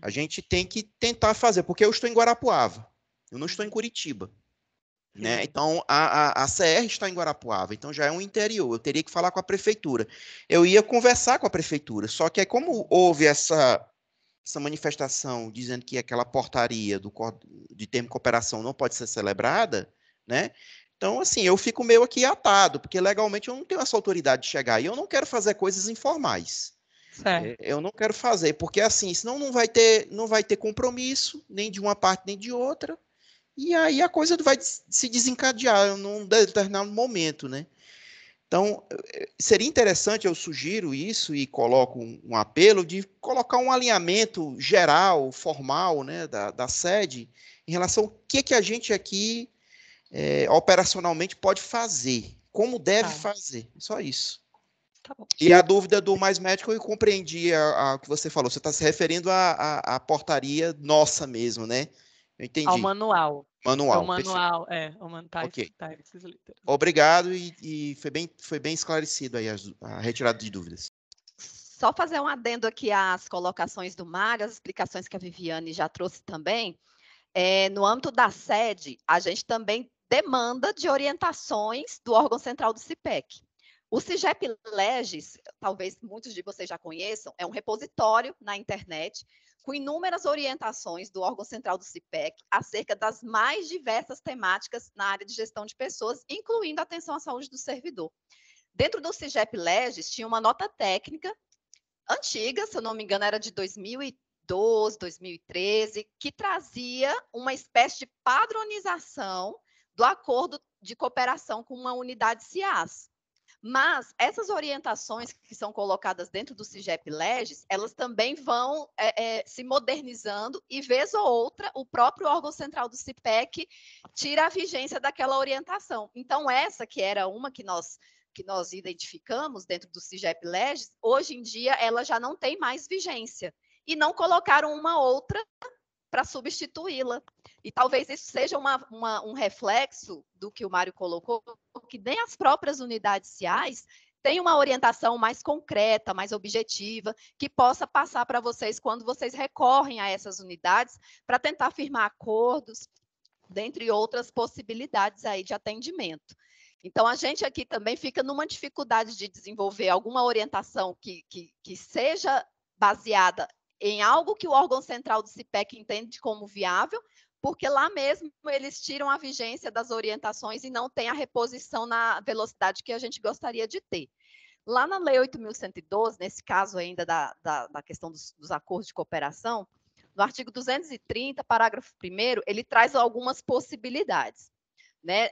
Speaker 4: A gente tem que tentar fazer, porque eu estou em Guarapuava, eu não estou em Curitiba, né? Então, a CR está em Guarapuava, então já é um interior, eu teria que falar com a prefeitura. Eu ia conversar com a prefeitura, só que aí como houve essa manifestação dizendo que aquela portaria de termo de cooperação não pode ser celebrada, né? Então, assim, eu fico meio aqui atado, porque legalmente eu não tenho essa autoridade de chegar e eu não quero fazer coisas informais. Eu não quero fazer, porque assim, senão não vai ter compromisso, nem de uma parte nem de outra, e aí a coisa vai se desencadear num determinado momento, né? Então, seria interessante, eu sugiro isso e coloco um apelo de colocar um alinhamento geral, formal, né, da sede, em relação ao que a gente aqui operacionalmente pode fazer, como deve fazer, só isso.
Speaker 2: Tá bom.
Speaker 4: E a dúvida do Mais Médico, eu compreendi o que você falou, você está se referindo à portaria nossa mesmo, né? Eu entendi.
Speaker 2: Ao manual.
Speaker 4: Manual,
Speaker 2: o manual, o manual
Speaker 4: Ok.
Speaker 2: tá esses literas.
Speaker 4: Obrigado e foi bem esclarecido aí a retirada de dúvidas.
Speaker 1: Só fazer um adendo aqui às colocações do Mário, as explicações que a Viviane já trouxe também. No âmbito da sede, a gente também demanda de orientações do órgão central do CIPEC. O CIGEP-LEGES, talvez muitos de vocês já conheçam, é um repositório na internet com inúmeras orientações do órgão central do CIPEC acerca das mais diversas temáticas na área de gestão de pessoas, incluindo a atenção à saúde do servidor. Dentro do CIGEP-LEGES tinha uma nota técnica antiga, se eu não me engano, era de 2012, 2013, que trazia uma espécie de padronização do acordo de cooperação com uma unidade CIAS. Mas essas orientações que são colocadas dentro do CIGEP-LEGES, elas também vão se modernizando e, vez ou outra, o próprio órgão central do CIPEC tira a vigência daquela orientação. Então, essa que era uma que nós identificamos dentro do CIGEP-LEGES, hoje em dia ela já não tem mais vigência. E não colocaram uma outra para substituí-la. E talvez isso seja um reflexo do que o Mário colocou, que nem as próprias unidades CIAS têm uma orientação mais concreta, mais objetiva, que possa passar para vocês quando vocês recorrem a essas unidades para tentar firmar acordos, dentre outras possibilidades aí de atendimento. Então, a gente aqui também fica numa dificuldade de desenvolver alguma orientação que seja baseada em algo que o órgão central do CIPEC entende como viável, porque lá mesmo eles tiram a vigência das orientações e não tem a reposição na velocidade que a gente gostaria de ter. Lá na Lei 8.112, nesse caso ainda da questão dos acordos de cooperação, no artigo 230, parágrafo 1º, ele traz algumas possibilidades. Né?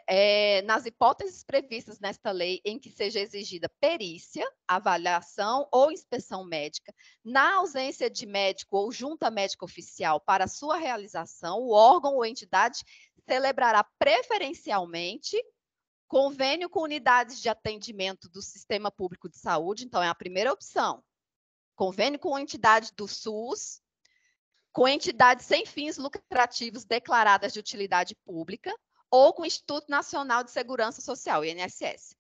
Speaker 1: Nas hipóteses previstas nesta lei em que seja exigida perícia, avaliação ou inspeção médica, na ausência de médico ou junta médica oficial para sua realização, o órgão ou entidade celebrará preferencialmente convênio com unidades de atendimento do Sistema Público de Saúde, então é a primeira opção. Convênio com entidade do SUS, com entidades sem fins lucrativos declaradas de utilidade pública, ou com o Instituto Nacional de Segurança Social, INSS.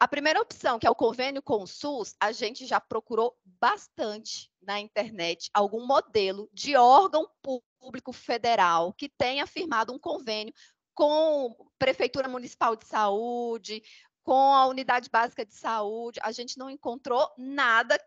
Speaker 1: A primeira opção, que é o convênio com o SUS, a gente já procurou bastante na internet algum modelo de órgão público federal que tenha firmado um convênio com Prefeitura Municipal de Saúde, com a Unidade Básica de Saúde. A gente não encontrou nada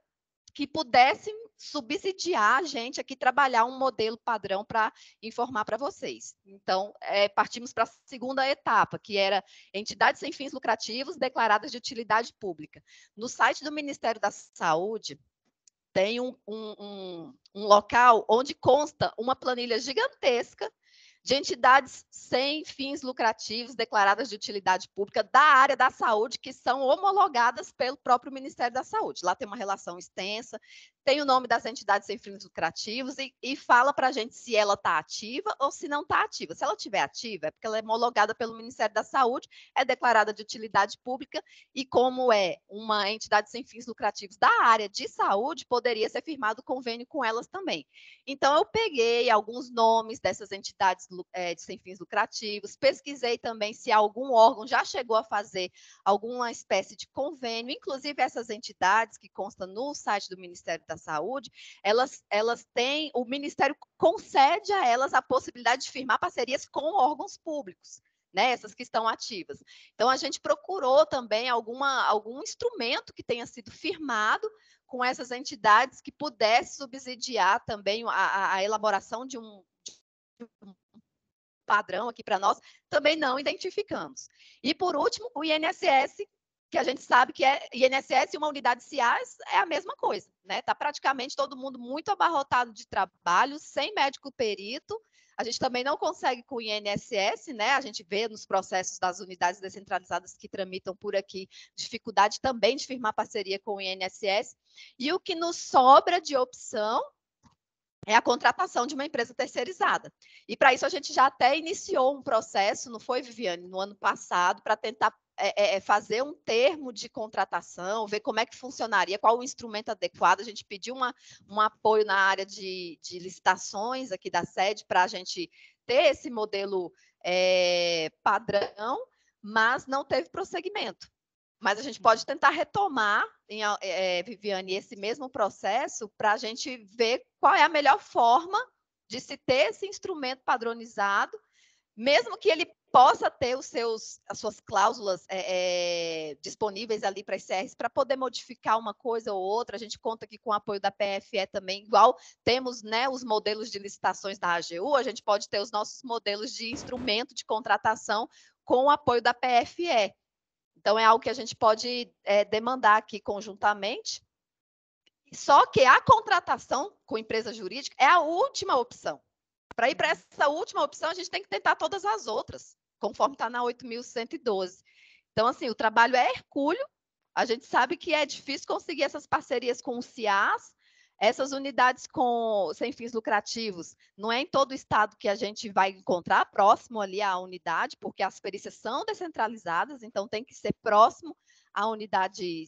Speaker 1: que pudesse subsidiar a gente aqui, trabalhar um modelo padrão para informar para vocês. Então, partimos para a segunda etapa, que era entidades sem fins lucrativos declaradas de utilidade pública. No site do Ministério da Saúde, tem um local onde consta uma planilha gigantesca de entidades sem fins lucrativos declaradas de utilidade pública da área da saúde, que são homologadas pelo próprio Ministério da Saúde. Lá tem uma relação extensa, tem o nome das entidades sem fins lucrativos e fala para a gente se ela está ativa ou se não está ativa. Se ela estiver ativa, é porque ela é homologada pelo Ministério da Saúde, é declarada de utilidade pública e, como é uma entidade sem fins lucrativos da área de saúde, poderia ser firmado convênio com elas também. Então, eu peguei alguns nomes dessas entidades sem fins lucrativos, pesquisei também se algum órgão já chegou a fazer alguma espécie de convênio, inclusive essas entidades que constam no site do Ministério da Saúde, elas têm, o Ministério concede a elas a possibilidade de firmar parcerias com órgãos públicos, né, essas que estão ativas. Então, a gente procurou também algum instrumento que tenha sido firmado com essas entidades que pudesse subsidiar também a elaboração de um padrão aqui para nós, também não identificamos. E, por último, o INSS, que a gente sabe que INSS e uma unidade CIAS é a mesma coisa, né? Está praticamente todo mundo muito abarrotado de trabalho, sem médico perito. A gente também não consegue com o INSS, né? A gente vê nos processos das unidades descentralizadas que tramitam por aqui dificuldade também de firmar parceria com o INSS. E o que nos sobra de opção é a contratação de uma empresa terceirizada. E para isso a gente já até iniciou um processo, não foi, Viviane, no ano passado, para tentar fazer um termo de contratação, ver como é que funcionaria, qual o instrumento adequado. A gente pediu um apoio na área de licitações aqui da sede para a gente ter esse modelo padrão, mas não teve prosseguimento. Mas a gente pode tentar retomar, Viviane, esse mesmo processo para a gente ver qual é a melhor forma de se ter esse instrumento padronizado, mesmo que ele possa ter as suas cláusulas disponíveis ali para as CRs, para poder modificar uma coisa ou outra. A gente conta aqui com o apoio da PFE também, igual temos, né, os modelos de licitações da AGU, a gente pode ter os nossos modelos de instrumento de contratação com o apoio da PFE. Então, é algo que a gente pode demandar aqui conjuntamente. Só que a contratação com empresa jurídica é a última opção. Para ir para essa última opção, a gente tem que tentar todas as outras, conforme está na 8.112. Então, assim, o trabalho é hercúleo. A gente sabe que é difícil conseguir essas parcerias com o CIAS, essas unidades sem fins lucrativos. Não é em todo o estado que a gente vai encontrar próximo ali à unidade, porque as perícias são descentralizadas, então tem que ser próximo à unidade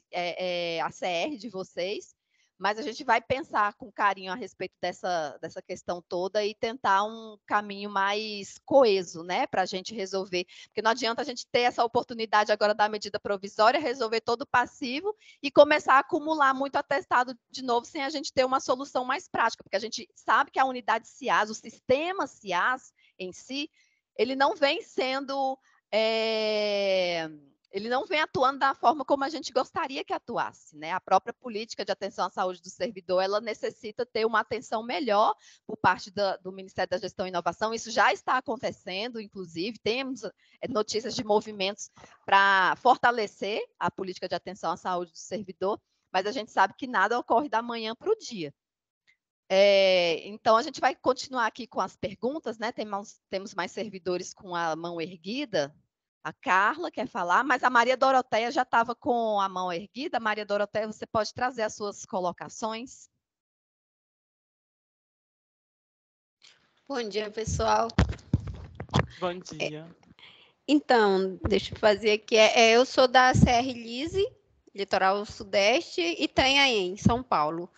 Speaker 1: ACR de vocês. Mas a gente vai pensar com carinho a respeito dessa questão toda e tentar um caminho mais coeso, né, para a gente resolver. Porque não adianta a gente ter essa oportunidade agora da medida provisória, resolver todo o passivo e começar a acumular muito atestado de novo sem a gente ter uma solução mais prática, porque a gente sabe que a unidade CIAS, o sistema CIAS em si, ele não vem sendo... ele não vem atuando da forma como a gente gostaria que atuasse, né? A própria política de atenção à saúde do servidor, ela necessita ter uma atenção melhor por parte do Ministério da Gestão e Inovação. Isso já está acontecendo, inclusive, temos notícias de movimentos para fortalecer a política de atenção à saúde do servidor, mas a gente sabe que nada ocorre da manhã para o dia. Então, a gente vai continuar aqui com as perguntas, né? Temos mais servidores com a mão erguida. A Carla quer falar, mas a Maria Doroteia já estava com a mão erguida. Maria Doroteia, você pode trazer as suas colocações?
Speaker 5: Bom dia, pessoal.
Speaker 2: Bom dia.
Speaker 5: Então, deixa eu fazer aqui. Eu sou da CR Lise, Litoral Sudeste, e Itanhaém, em São Paulo.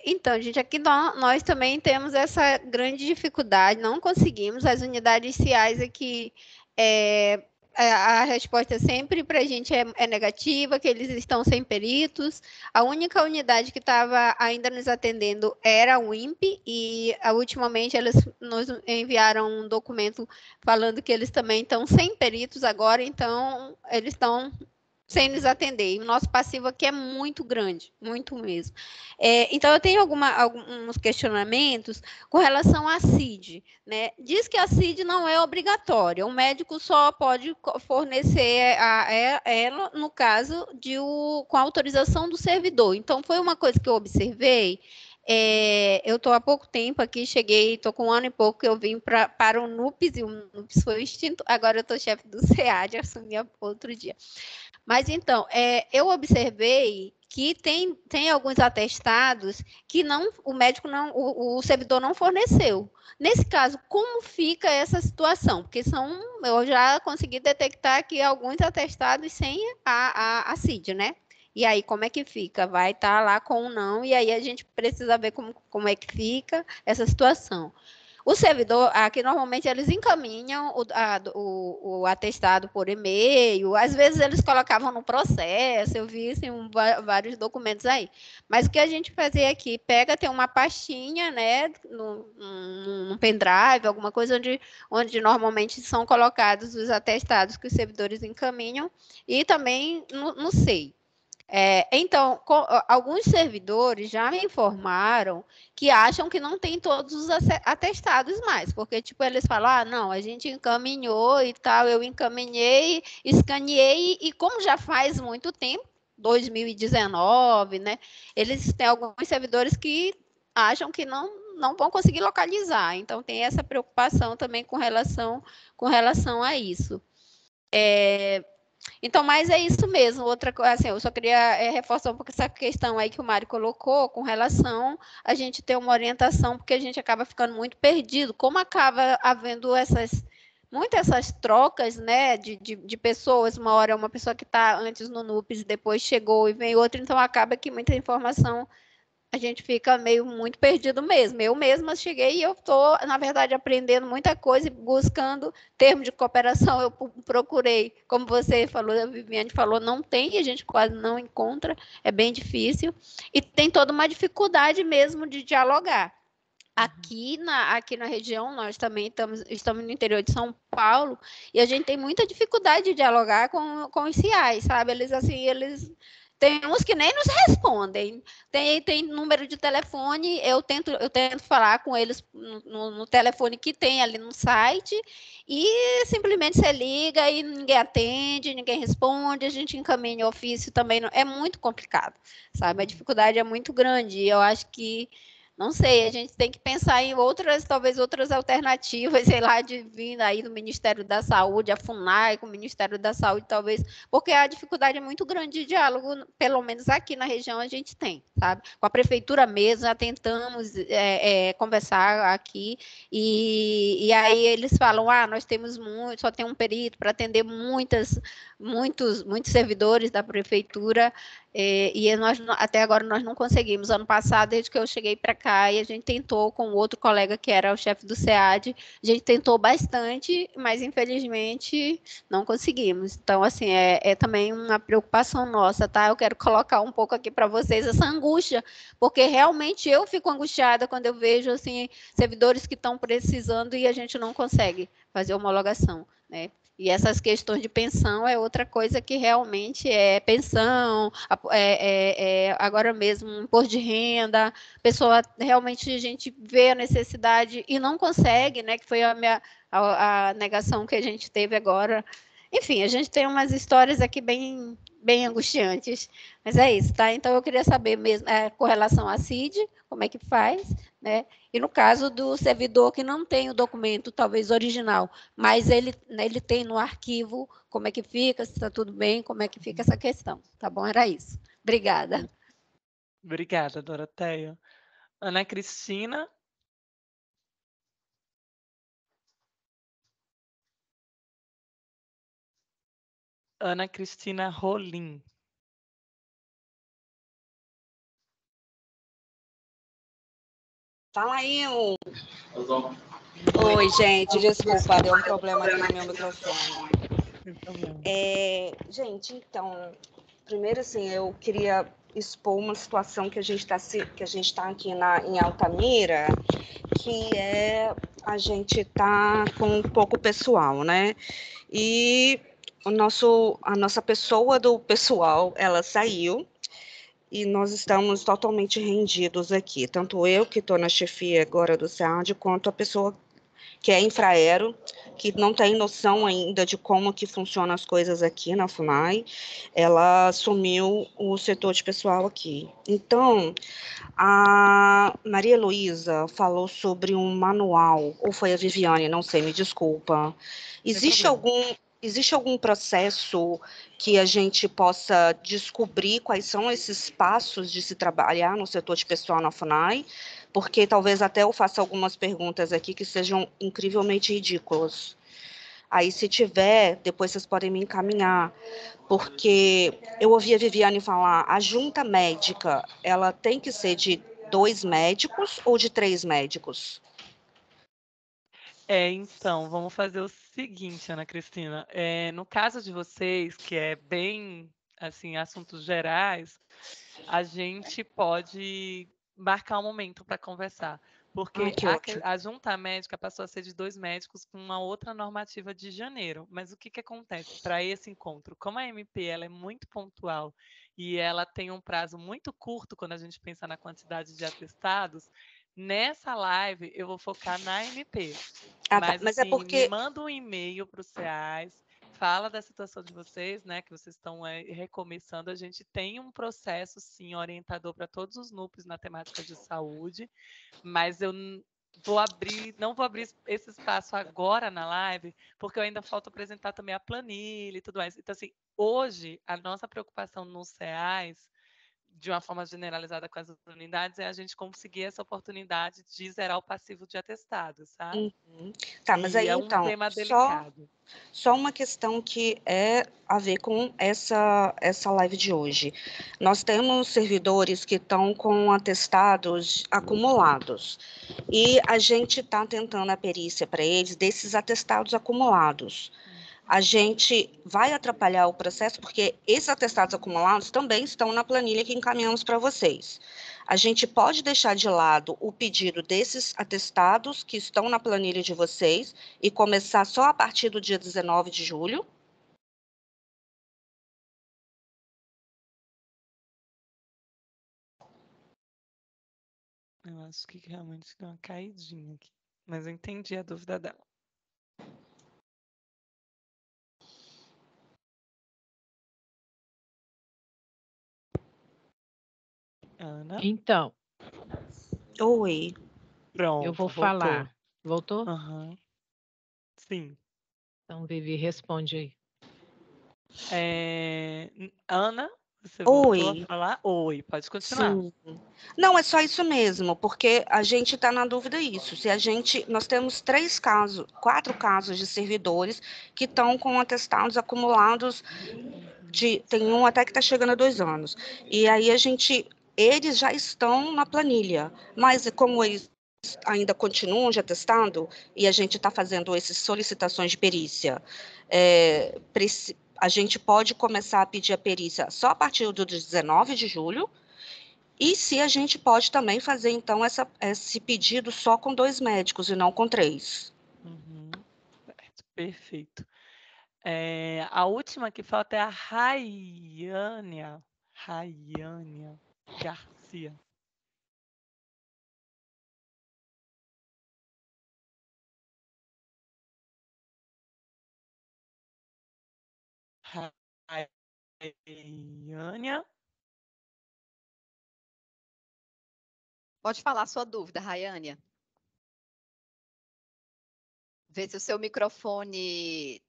Speaker 5: Então, gente, aqui nós também temos essa grande dificuldade, não conseguimos, as unidades CIAs aqui a resposta sempre para a gente é negativa, que eles estão sem peritos. A única unidade que estava ainda nos atendendo era o INPE, e ultimamente eles nos enviaram um documento falando que eles também estão sem peritos agora, então eles estão sem nos atender. E o nosso passivo aqui é muito grande, muito mesmo. Então, eu tenho alguns questionamentos com relação à CID. Né? Diz que a CID não é obrigatória, o médico só pode fornecer ela, no caso, com a autorização do servidor. Então, foi uma coisa que eu observei. Eu estou há pouco tempo aqui, estou com 1 ano e pouco que eu vim para o NUPES, e o NUPES foi extinto, agora eu estou chefe do SEAD, assumi outro dia. Mas, então, eu observei que tem alguns atestados que o médico não, o servidor não forneceu. Nesse caso, como fica essa situação? Porque eu já consegui detectar aqui alguns atestados sem a CID, né? E aí, como é que fica? Vai estar lá com ou não, e aí a gente precisa ver como é que fica essa situação. O servidor, aqui normalmente eles encaminham o atestado por e-mail, às vezes eles colocavam no processo, eu vi assim, vários documentos aí. Mas o que a gente fazia aqui, tem uma pastinha, né, num pendrive, alguma coisa onde normalmente são colocados os atestados que os servidores encaminham, e também no SEI. Então, alguns servidores já me informaram que acham que não tem todos os atestados mais, porque, tipo, eles falam, não, a gente encaminhou e tal, eu encaminhei, escaneei, e como já faz muito tempo, 2019, né, eles têm alguns servidores que acham que não vão conseguir localizar, então tem essa preocupação também com relação a isso. Então, mas é isso mesmo. Outra coisa, assim, eu só queria reforçar um pouco essa questão aí que o Mário colocou com relação a gente ter uma orientação, porque a gente acaba ficando muito perdido. Como acaba havendo muitas essas trocas, né, de pessoas, uma hora é uma pessoa que está antes no NUPES, depois chegou e vem outra, então acaba que muita informação a gente fica muito perdido mesmo. Eu mesma cheguei e eu estou, na verdade, aprendendo muita coisa e buscando termos de cooperação. Eu procurei, como você falou, a Viviane falou, não tem, a gente quase não encontra, é bem difícil. E tem toda uma dificuldade mesmo de dialogar. Aqui na região, nós também estamos no interior de São Paulo, e a gente tem muita dificuldade de dialogar com os CIAs, sabe? Eles tem uns que nem nos respondem. Tem número de telefone, eu tento falar com eles no telefone que tem ali no site, e simplesmente você liga e ninguém atende, ninguém responde, a gente encaminha o ofício também. É muito complicado, sabe? A dificuldade é muito grande, e eu acho que não sei, a gente tem que pensar em talvez outras alternativas, sei lá, de vir aí do Ministério da Saúde, a FUNAI com o Ministério da Saúde, talvez, porque a dificuldade é muito grande de diálogo, pelo menos aqui na região a gente tem, sabe? Com a prefeitura mesmo, já tentamos conversar aqui, e aí eles falam, nós temos só tem um perito para atender muitos servidores da prefeitura, e até agora nós não conseguimos. Ano passado, desde que eu cheguei para cá, e a gente tentou com outro colega que era o chefe do SEAD, a gente tentou bastante, mas infelizmente não conseguimos. Então, assim, é também uma preocupação nossa, tá? Eu quero colocar um pouco aqui para vocês essa angústia, porque realmente eu fico angustiada quando eu vejo, assim, servidores que estão precisando e a gente não consegue fazer homologação, né? E essas questões de pensão é outra coisa que realmente é pensão, agora mesmo imposto de renda, pessoa realmente a gente vê a necessidade e não consegue, né? Que foi a negação que a gente teve agora. Enfim, a gente tem umas histórias aqui bem angustiantes, mas é isso, tá? Então eu queria saber mesmo com relação à CID, como é que faz, né? E no caso do servidor que não tem o documento, talvez original, mas ele tem no arquivo, como é que fica, se está tudo bem, como é que fica essa questão, tá bom? Era isso. Obrigada.
Speaker 2: Obrigada, Doroteia. Ana Cristina. Ana Cristina Rolim.
Speaker 6: Fala aí, Oi, gente, desculpa, deu um problema aqui no meu microfone.
Speaker 2: Sem problema.
Speaker 6: Gente, então, primeiro assim, eu queria expor uma situação que a gente está aqui em Altamira, que é a gente tá com pouco pessoal, né? E a nossa pessoa do pessoal, ela saiu e nós estamos totalmente rendidos aqui, tanto eu que estou na chefia agora do SEAD, quanto a pessoa que é infraero, que não tem noção ainda de como que funcionam as coisas aqui na FUNAI, ela assumiu o setor de pessoal aqui. Então, a Maria Luísa falou sobre um manual, ou foi a Viviane, não sei, me desculpa. Existe algum processo que a gente possa descobrir quais são esses passos de se trabalhar no setor de pessoal na FUNAI? Porque talvez até eu faça algumas perguntas aqui que sejam incrivelmente ridículas. Aí, se tiver, depois vocês podem me encaminhar, porque eu ouvi a Viviane falar, a junta médica, ela tem que ser de 2 médicos ou de 3 médicos?
Speaker 2: Então, vamos fazer o seguinte, Ana Cristina. No caso de vocês, que é bem, assim, assuntos gerais, a gente pode marcar um momento para conversar. Porque
Speaker 6: Que ótimo.
Speaker 2: a junta médica passou a ser de 2 médicos com uma outra normativa de janeiro. Mas o que acontece para esse encontro? Como a MP ela é muito pontual e ela tem um prazo muito curto quando a gente pensa na quantidade de atestados, nessa live eu vou focar na MP.
Speaker 6: Tá.
Speaker 2: Mas,
Speaker 6: Mas é
Speaker 2: assim, me
Speaker 6: porque...
Speaker 2: manda um e-mail para o SEAS, fala da situação de vocês, né, que vocês estão recomeçando. A gente tem um processo, sim, orientador para todos os núcleos na temática de saúde, mas eu não vou abrir esse espaço agora na live, porque eu ainda falta apresentar também a planilha e tudo mais. Então, assim, hoje, a nossa preocupação no SEAS, de uma forma generalizada com as unidades, é a gente conseguir essa oportunidade de zerar o passivo de atestado, sabe?
Speaker 6: Tá, mas aí
Speaker 2: E é um
Speaker 6: então,
Speaker 2: tema delicado.
Speaker 6: só uma questão que é a ver com essa live de hoje. Nós temos servidores que estão com atestados acumulados e a gente está tentando a perícia para eles desses atestados acumulados. A gente vai atrapalhar o processo porque esses atestados acumulados também estão na planilha que encaminhamos para vocês. A gente pode deixar de lado o pedido desses atestados que estão na planilha de vocês e começar só a partir do dia 19 de julho?
Speaker 2: Eu acho que realmente deu uma caidinha aqui. Mas eu entendi a dúvida dela. Ana?
Speaker 7: Então,
Speaker 6: Oi.
Speaker 2: Pronto,
Speaker 7: eu vou
Speaker 2: voltou.
Speaker 7: falar. Voltou?
Speaker 2: Aham. Sim.
Speaker 7: Então, Vivi, responde aí.
Speaker 2: Ana, você voltou
Speaker 6: Oi.
Speaker 2: a falar? Oi, pode continuar.
Speaker 6: Sim. Não, é só isso mesmo, porque a gente está na dúvida isso. Nós temos 4 casos de servidores que estão com atestados acumulados tem um até que está chegando a 2 anos. E aí eles já estão na planilha, mas como eles ainda continuam de atestado e a gente está fazendo essas solicitações de perícia, a gente pode começar a pedir a perícia só a partir do 19 de julho, e se a gente pode também fazer, então, esse pedido só com 2 médicos e não com 3.
Speaker 2: Certo, perfeito. A última que falta é a Rayânia Garcia. Rayânia?
Speaker 1: Pode falar a sua dúvida, Rayânia. Vê se o seu microfone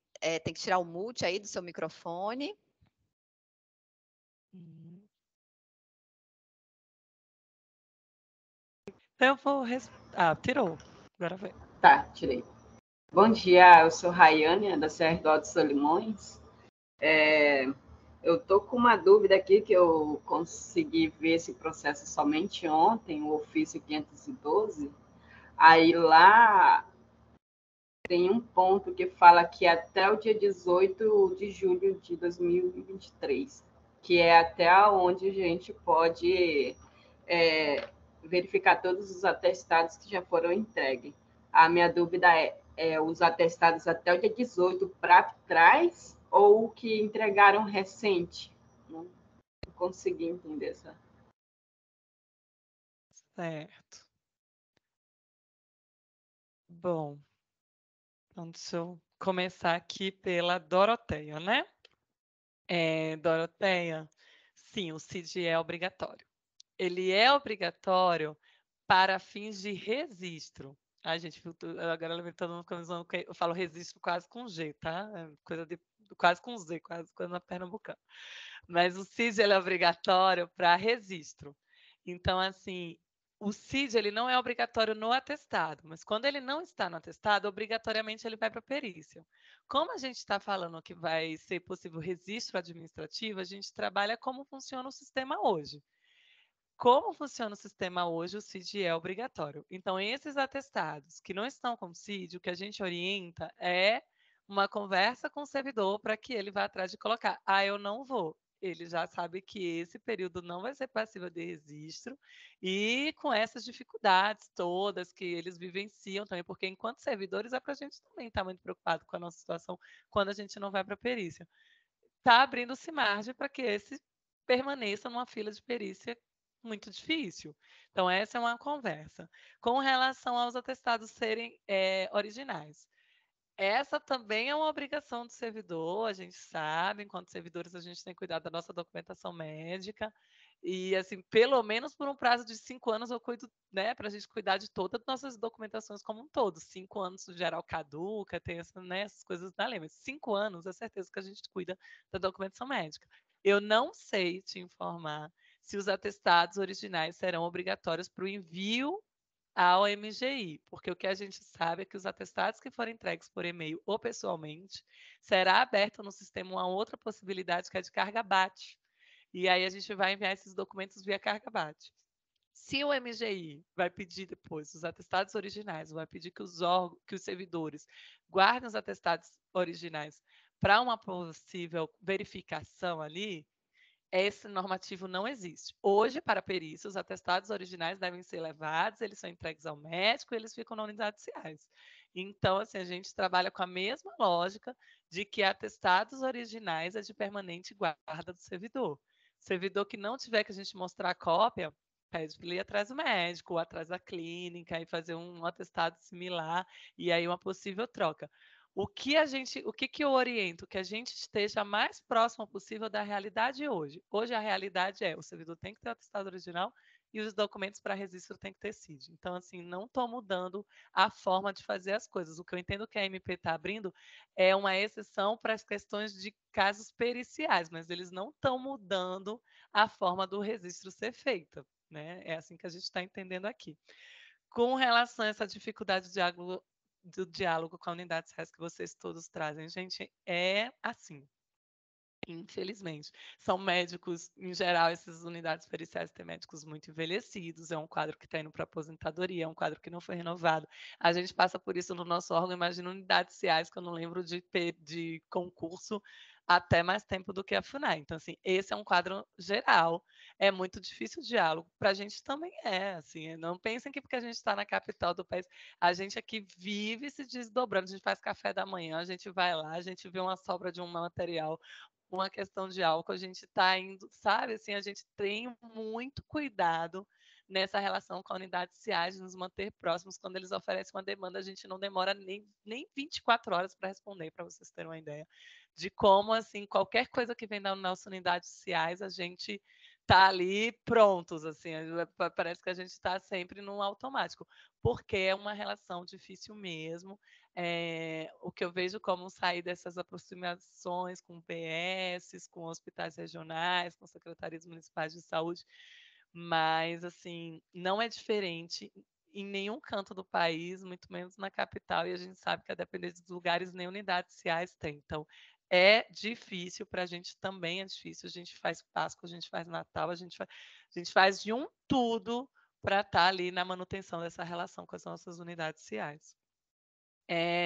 Speaker 1: tem que tirar o mute aí do seu microfone.
Speaker 2: Eu vou... tirou. Agora vai.
Speaker 8: Tá, tirei. Bom dia, eu sou Rayânia, da CRDO de Solimões. Eu estou com uma dúvida aqui, que eu consegui ver esse processo somente ontem, o ofício 512. Aí lá tem um ponto que fala que até o dia 18 de julho de 2023, que é até onde a gente pode verificar todos os atestados que já foram entregues. A minha dúvida é os atestados até o dia 18 para trás ou que entregaram recente? Não consegui entender essa.
Speaker 2: Certo. Bom, então deixa eu começar aqui pela Doroteia, né? Doroteia, sim, o CID é obrigatório. Ele é obrigatório para fins de registro. Ai, gente, agora todo mundo usando, eu falo registro quase com G, tá? Coisa de quase com Z, quase coisa na pernambucana. Mas o CID ele é obrigatório para registro. Então, assim, o CID ele não é obrigatório no atestado, mas quando ele não está no atestado, obrigatoriamente ele vai para a perícia. Como a gente está falando que vai ser possível registro administrativo, a gente trabalha como funciona o sistema hoje. Como funciona o sistema hoje, o CID é obrigatório. Então, esses atestados que não estão com o CID, o que a gente orienta é uma conversa com o servidor para que ele vá atrás de colocar. Ah, eu não vou. Ele já sabe que esse período não vai ser passível de registro e com essas dificuldades todas que eles vivenciam também, porque enquanto servidores é para a gente também estar muito preocupado com a nossa situação quando a gente não vai para a perícia. Está abrindo-se margem para que esse permaneça numa fila de perícia muito difícil. Então, essa é uma conversa. Com relação aos atestados serem originais. Essa também é uma obrigação do servidor, a gente sabe, enquanto servidores, a gente tem que cuidar da nossa documentação médica. E, assim, pelo menos por um prazo de 5 anos, eu cuido, né, para a gente cuidar de todas as nossas documentações como um todo. 5 anos, no geral, caduca, tem essas coisas na lei, mas 5 anos é certeza que a gente cuida da documentação médica. Eu não sei te informar se os atestados originais serão obrigatórios para o envio ao MGI, porque o que a gente sabe é que os atestados que forem entregues por e-mail ou pessoalmente, será aberto no sistema uma outra possibilidade que é de carga BAT. E aí a gente vai enviar esses documentos via carga BAT. Se o MGI vai pedir depois os atestados originais, vai pedir que que os servidores guardem os atestados originais para uma possível verificação ali, esse normativo não existe. Hoje, para perícia, os atestados originais devem ser levados, eles são entregues ao médico e eles ficam na unidade de ciais. Então, assim, a gente trabalha com a mesma lógica de que atestados originais é de permanente guarda do servidor. Servidor que não tiver que a gente mostrar a cópia, pede para ele ir atrás do médico, ou atrás da clínica e fazer um atestado similar e aí uma possível troca. O que eu oriento? Que a gente esteja mais próximo possível da realidade hoje. Hoje a realidade é, o servidor tem que ter o atestado original e os documentos para registro tem que ter CID. Então, assim, não estou mudando a forma de fazer as coisas. O que eu entendo que a MP está abrindo é uma exceção para as questões de casos periciais, mas eles não estão mudando a forma do registro ser feita, né? É assim que a gente está entendendo aqui. Com relação a essa dificuldade do diálogo com a unidade SES que vocês todos trazem, gente, é assim. Infelizmente, são médicos, em geral, essas unidades periciais têm médicos muito envelhecidos, é um quadro que está indo para aposentadoria, é um quadro que não foi renovado. A gente passa por isso no nosso órgão, imagina unidades SEAs, que eu não lembro de concurso até mais tempo do que a FUNAI. Então, assim, esse é um quadro geral, é muito difícil o diálogo, para a gente também assim, não pensem que porque a gente está na capital do país, a gente aqui vive se desdobrando, a gente faz café da manhã, a gente vai lá, a gente vê uma sobra de um material, uma questão de álcool, a gente está indo, sabe, assim, a gente tem muito cuidado nessa relação com a unidade SEAD, de nos manter próximos. Quando eles oferecem uma demanda, a gente não demora nem 24 horas para responder, para vocês terem uma ideia de como, assim, qualquer coisa que vem da nossa unidade SEAD, a gente tá ali prontos, assim, parece que a gente está sempre num automático, porque é uma relação difícil mesmo. O que eu vejo como sair dessas aproximações com PS, com hospitais regionais, com secretarias municipais de saúde, mas, assim, não é diferente em nenhum canto do país, muito menos na capital, e a gente sabe que a depender dos lugares, nem unidades SEAs tem. Então, é difícil, para a gente também é difícil, a gente faz Páscoa, a gente faz Natal, a gente faz de um tudo para estar ali na manutenção dessa relação com as nossas unidades SEAs.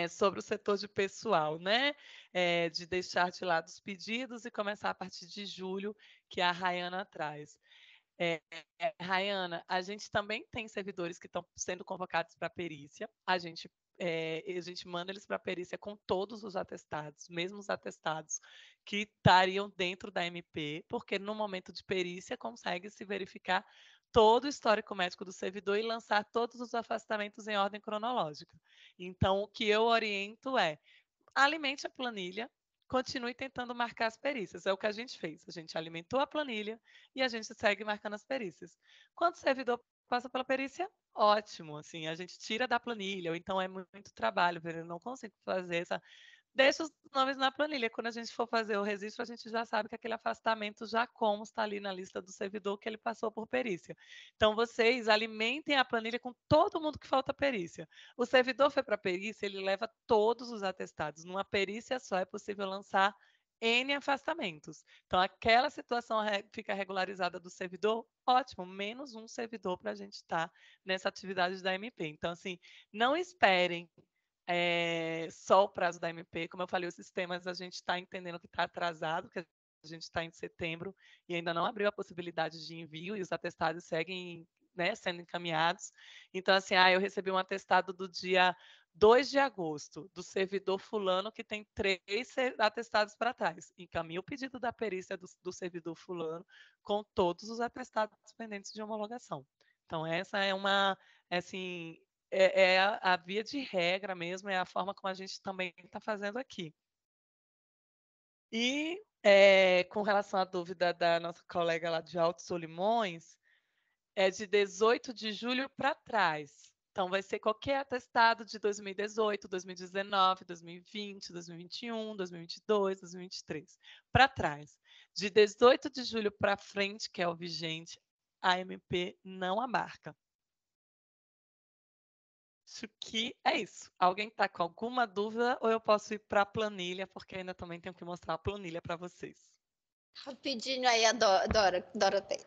Speaker 2: sobre o setor de pessoal, né? De deixar de lado os pedidos e começar a partir de julho, que a Rayana traz. Rayana, a gente também tem servidores que estão sendo convocados para a perícia. A gente manda eles para a perícia com todos os atestados, mesmo os atestados que estariam dentro da MP, porque no momento de perícia consegue se verificar todo o histórico médico do servidor e lançar todos os afastamentos em ordem cronológica. Então, o que eu oriento é: alimente a planilha, continue tentando marcar as perícias. É o que a gente fez. A gente alimentou a planilha e a gente segue marcando as perícias. Quando o servidor passa pela perícia, ótimo. Assim, a gente tira da planilha, ou então é muito trabalho, eu não consigo fazer essa. Deixa os nomes na planilha. Quando a gente for fazer o registro, a gente já sabe que aquele afastamento já consta ali na lista do servidor que ele passou por perícia. Então, vocês alimentem a planilha com todo mundo que falta perícia. O servidor foi para a perícia, ele leva todos os atestados. Numa perícia só é possível lançar N afastamentos. Então, aquela situação fica regularizada do servidor, ótimo, menos um servidor para a gente estar nessa atividade da MP. Então, assim, não esperem só o prazo da MP. Como eu falei, os sistemas a gente está entendendo que está atrasado, que a gente está em setembro e ainda não abriu a possibilidade de envio e os atestados seguem, né, sendo encaminhados. Então, assim, eu recebi um atestado do dia 2 de agosto, do servidor fulano que tem 3 atestados para trás. Encaminha o pedido da perícia do servidor fulano com todos os atestados pendentes de homologação. Então, essa é uma, assim, a via de regra mesmo, é a forma como a gente também está fazendo aqui. E com relação à dúvida da nossa colega lá de Alto Solimões, é de 18 de julho para trás. Então, vai ser qualquer atestado de 2018, 2019, 2020, 2021, 2022, 2023. Para trás. De 18 de julho para frente, que é o vigente, a MP não abarca. Acho que é isso. Alguém está com alguma dúvida ou eu posso ir para a planilha, porque ainda também tenho que mostrar a planilha para vocês.
Speaker 5: Rapidinho aí, a Doroteia.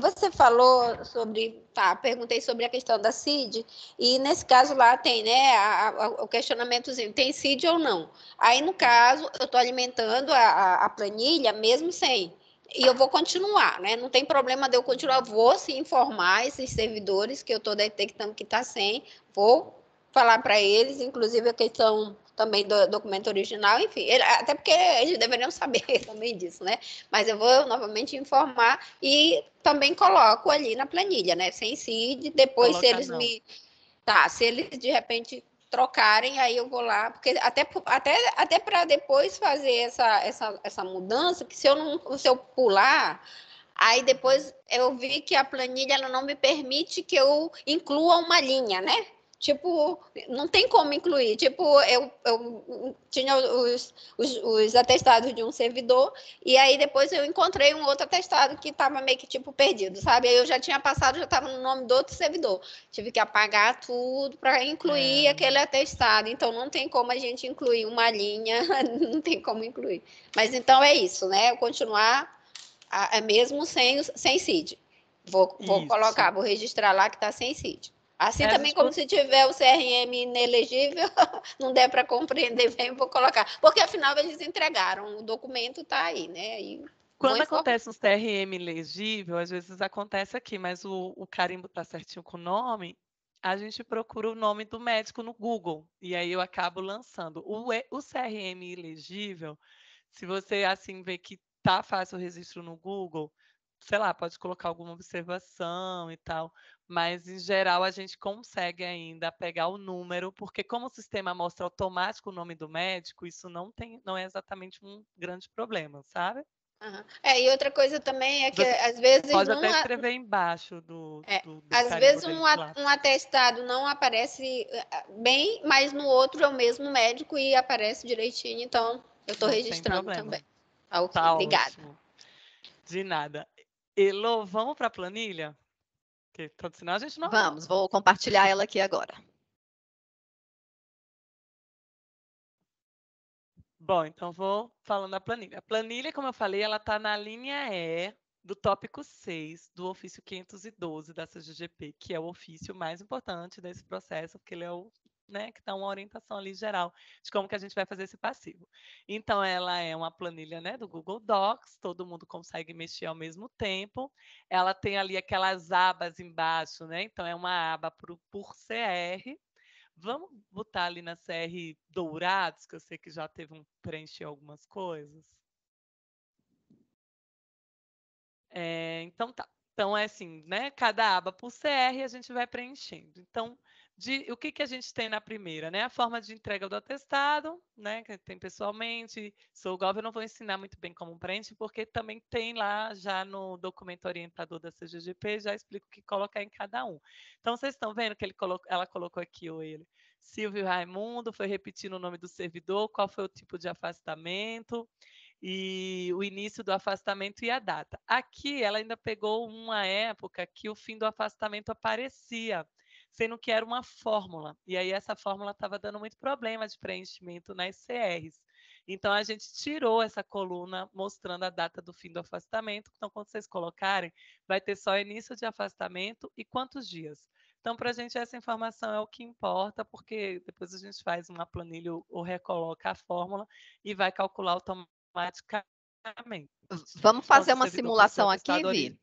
Speaker 5: Você falou sobre, perguntei sobre a questão da CID, e nesse caso lá tem, né, o questionamentozinho, tem CID ou não? Aí, no caso, eu estou alimentando a planilha mesmo sem, e eu vou continuar, né, não tem problema de eu continuar, vou sim informar esses servidores que eu estou detectando que está sem, vou falar para eles, inclusive a questão também do documento original, enfim, até porque eles deveriam saber também disso, né? Mas eu vou novamente informar e também coloco ali na planilha, né? Sem CID, depois se eles se eles de repente trocarem, aí eu vou lá, porque até para depois fazer essa mudança, que se eu pular, aí depois eu vi que a planilha ela não me permite que eu inclua uma linha, né? Tipo, não tem como incluir. Tipo, eu tinha os atestados de um servidor, e aí depois eu encontrei um outro atestado que estava meio que tipo perdido, sabe? Aí eu já tinha passado, já estava no nome do outro servidor. Tive que apagar tudo para incluir aquele atestado. Então não tem como a gente incluir uma linha, não tem como incluir. Mas então é isso, né? Eu continuar mesmo sem CID. Vou colocar, vou registrar lá que está sem CID. Assim também como se tiver o CRM inelegível, não der para compreender bem, vou colocar. Porque afinal eles entregaram, o documento está aí, né? E
Speaker 2: quando acontece um CRM ilegível, às vezes acontece aqui, mas o carimbo está certinho com o nome, a gente procura o nome do médico no Google, e aí eu acabo lançando. O CRM ilegível, se você assim vê que tá fácil o registro no Google, sei lá, pode colocar alguma observação e tal, mas em geral a gente consegue ainda pegar o número, porque como o sistema mostra automático o nome do médico, isso não é exatamente um grande problema, sabe?
Speaker 5: Uhum. E outra coisa também é que às vezes
Speaker 2: pode até escrever embaixo do
Speaker 5: às vezes um atestado não aparece bem, mas no outro é o mesmo médico e aparece direitinho, então eu estou registrando também. Okay, obrigada.
Speaker 2: Ótimo. De nada. Elô, vamos para a planilha? Porque senão a gente não...
Speaker 1: Vamos, vou compartilhar ela aqui agora.
Speaker 2: Bom, então vou falando da planilha. A planilha, como eu falei, ela está na linha E do tópico 6 do ofício 512 da CGGP, que é o ofício mais importante desse processo, porque ele é o né, que dá uma orientação ali geral de como que a gente vai fazer esse passivo. Então, ela é uma planilha, né, do Google Docs, todo mundo consegue mexer ao mesmo tempo. Ela tem ali aquelas abas embaixo, né? Então, é uma aba por CR. Vamos botar ali na CR Dourados, que eu sei que já teve preencher algumas coisas. Então tá. Então é assim, né? Cada aba por CR a gente vai preenchendo. Então, o que a gente tem na primeira, né? A forma de entrega do atestado, né? Que tem pessoalmente. Sou Gov, eu não vou ensinar muito bem como preenche, porque também tem lá já no documento orientador da CGGP, já explico o que colocar em cada um. Então, vocês estão vendo que ela colocou aqui ou ele. Silvio Raimundo, foi repetindo o nome do servidor, qual foi o tipo de afastamento e o início do afastamento e a data. Aqui ela ainda pegou uma época que o fim do afastamento aparecia, sendo que era uma fórmula. E aí essa fórmula estava dando muito problema de preenchimento nas CRs. Então a gente tirou essa coluna mostrando a data do fim do afastamento. Então, quando vocês colocarem, vai ter só início de afastamento e quantos dias. Então, para a gente, essa informação é o que importa, porque depois a gente faz uma planilha ou recoloca a fórmula e vai calcular automaticamente.
Speaker 1: Vamos fazer uma simulação aqui, Vi?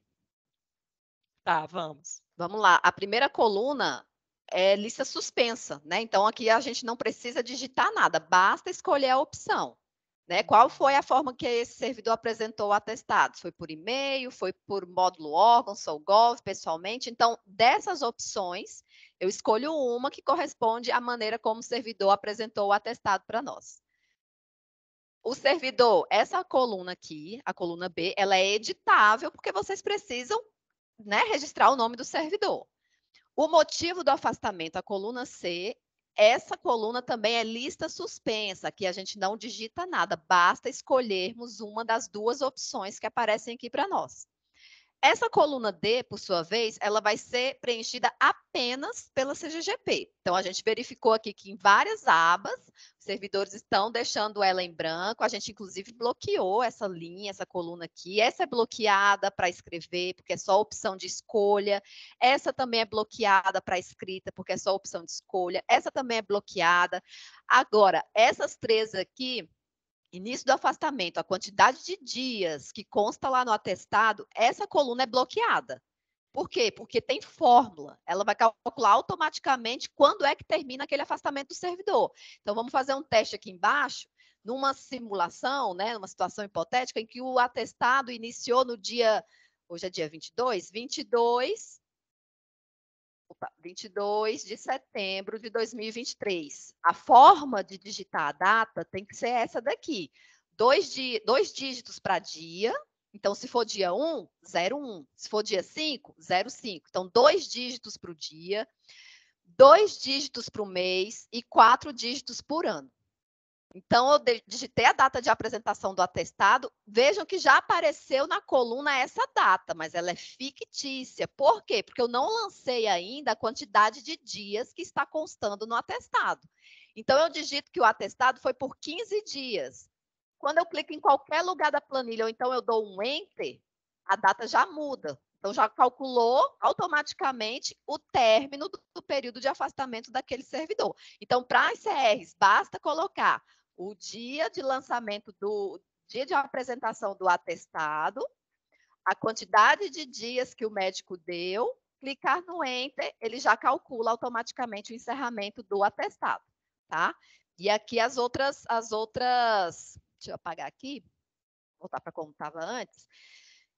Speaker 2: Tá, vamos.
Speaker 1: Vamos lá. A primeira coluna é lista suspensa, né? Então, aqui a gente não precisa digitar nada, basta escolher a opção. Né? Qual foi a forma que esse servidor apresentou o atestado? Foi por e-mail, foi por módulo órgão, SouGov, pessoalmente? Então, dessas opções, eu escolho uma que corresponde à maneira como o servidor apresentou o atestado para nós. O servidor, essa coluna aqui, a coluna B, ela é editável porque vocês precisam, né, registrar o nome do servidor. O motivo do afastamento, a coluna C, essa coluna também é lista suspensa, que a gente não digita nada, basta escolhermos uma das duas opções que aparecem aqui para nós. Essa coluna D, por sua vez, ela vai ser preenchida apenas pela CGGP. Então, a gente verificou aqui que em várias abas, os servidores estão deixando ela em branco. A gente, inclusive, bloqueou essa linha, essa coluna aqui. Essa é bloqueada para escrever, porque é só opção de escolha. Essa também é bloqueada para escrita, porque é só opção de escolha. Essa também é bloqueada. Agora, essas três aqui, início do afastamento, a quantidade de dias que consta lá no atestado, essa coluna é bloqueada. Por quê? Porque tem fórmula. Ela vai calcular automaticamente quando é que termina aquele afastamento do servidor. Então, vamos fazer um teste aqui embaixo, numa simulação, né, numa situação hipotética, em que o atestado iniciou no dia, hoje é dia 22 de setembro de 2023. A forma de digitar a data tem que ser essa daqui. Dois dígitos para dia. Então, se for dia 1, 01. Se for dia 5, 05. Então, 2 dígitos para o dia, 2 dígitos para o mês e 4 dígitos por ano. Então, eu digitei a data de apresentação do atestado. Vejam que já apareceu na coluna essa data, mas ela é fictícia. Por quê? Porque eu não lancei ainda a quantidade de dias que está constando no atestado. Então, eu digito que o atestado foi por 15 dias. Quando eu clico em qualquer lugar da planilha, ou então eu dou um Enter, a data já muda. Então, já calculou automaticamente o término do período de afastamento daquele servidor. Então, para as CRs, basta colocar o dia de lançamento dia de apresentação do atestado, a quantidade de dias que o médico deu, clicar no Enter, ele já calcula automaticamente o encerramento do atestado, tá? E aqui as outras, deixa eu apagar aqui, voltar para como estava antes.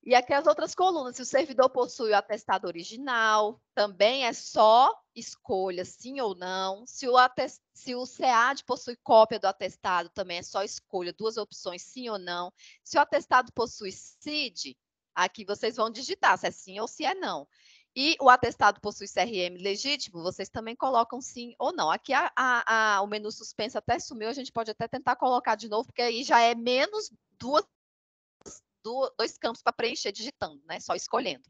Speaker 1: E aqui as outras colunas, se o servidor possui o atestado original, também é só escolha sim ou não. Se o SEAD possui cópia do atestado, também é só escolha, duas opções, sim ou não. Se o atestado possui CID, aqui vocês vão digitar se é sim ou se é não. E o atestado possui CRM legítimo, vocês também colocam sim ou não. Aqui o menu suspenso até sumiu, a gente pode até tentar colocar de novo, porque aí já é menos dois campos para preencher digitando, né? Só escolhendo.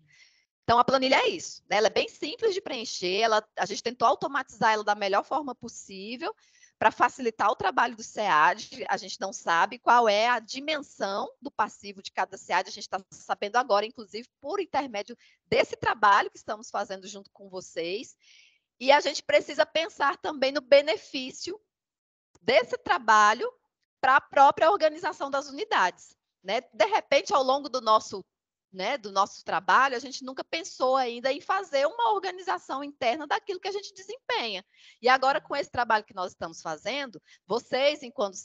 Speaker 1: Então, a planilha é isso, né? Ela é bem simples de preencher, a gente tentou automatizar ela da melhor forma possível para facilitar o trabalho do SEAD. A gente não sabe qual é a dimensão do passivo de cada SEAD, a gente está sabendo agora, inclusive, por intermédio desse trabalho que estamos fazendo junto com vocês. E a gente precisa pensar também no benefício desse trabalho para a própria organização das unidades, né? De repente, ao longo do nosso trabalho, a gente nunca pensou ainda em fazer uma organização interna daquilo que a gente desempenha. E agora, com esse trabalho que nós estamos fazendo, vocês, enquanto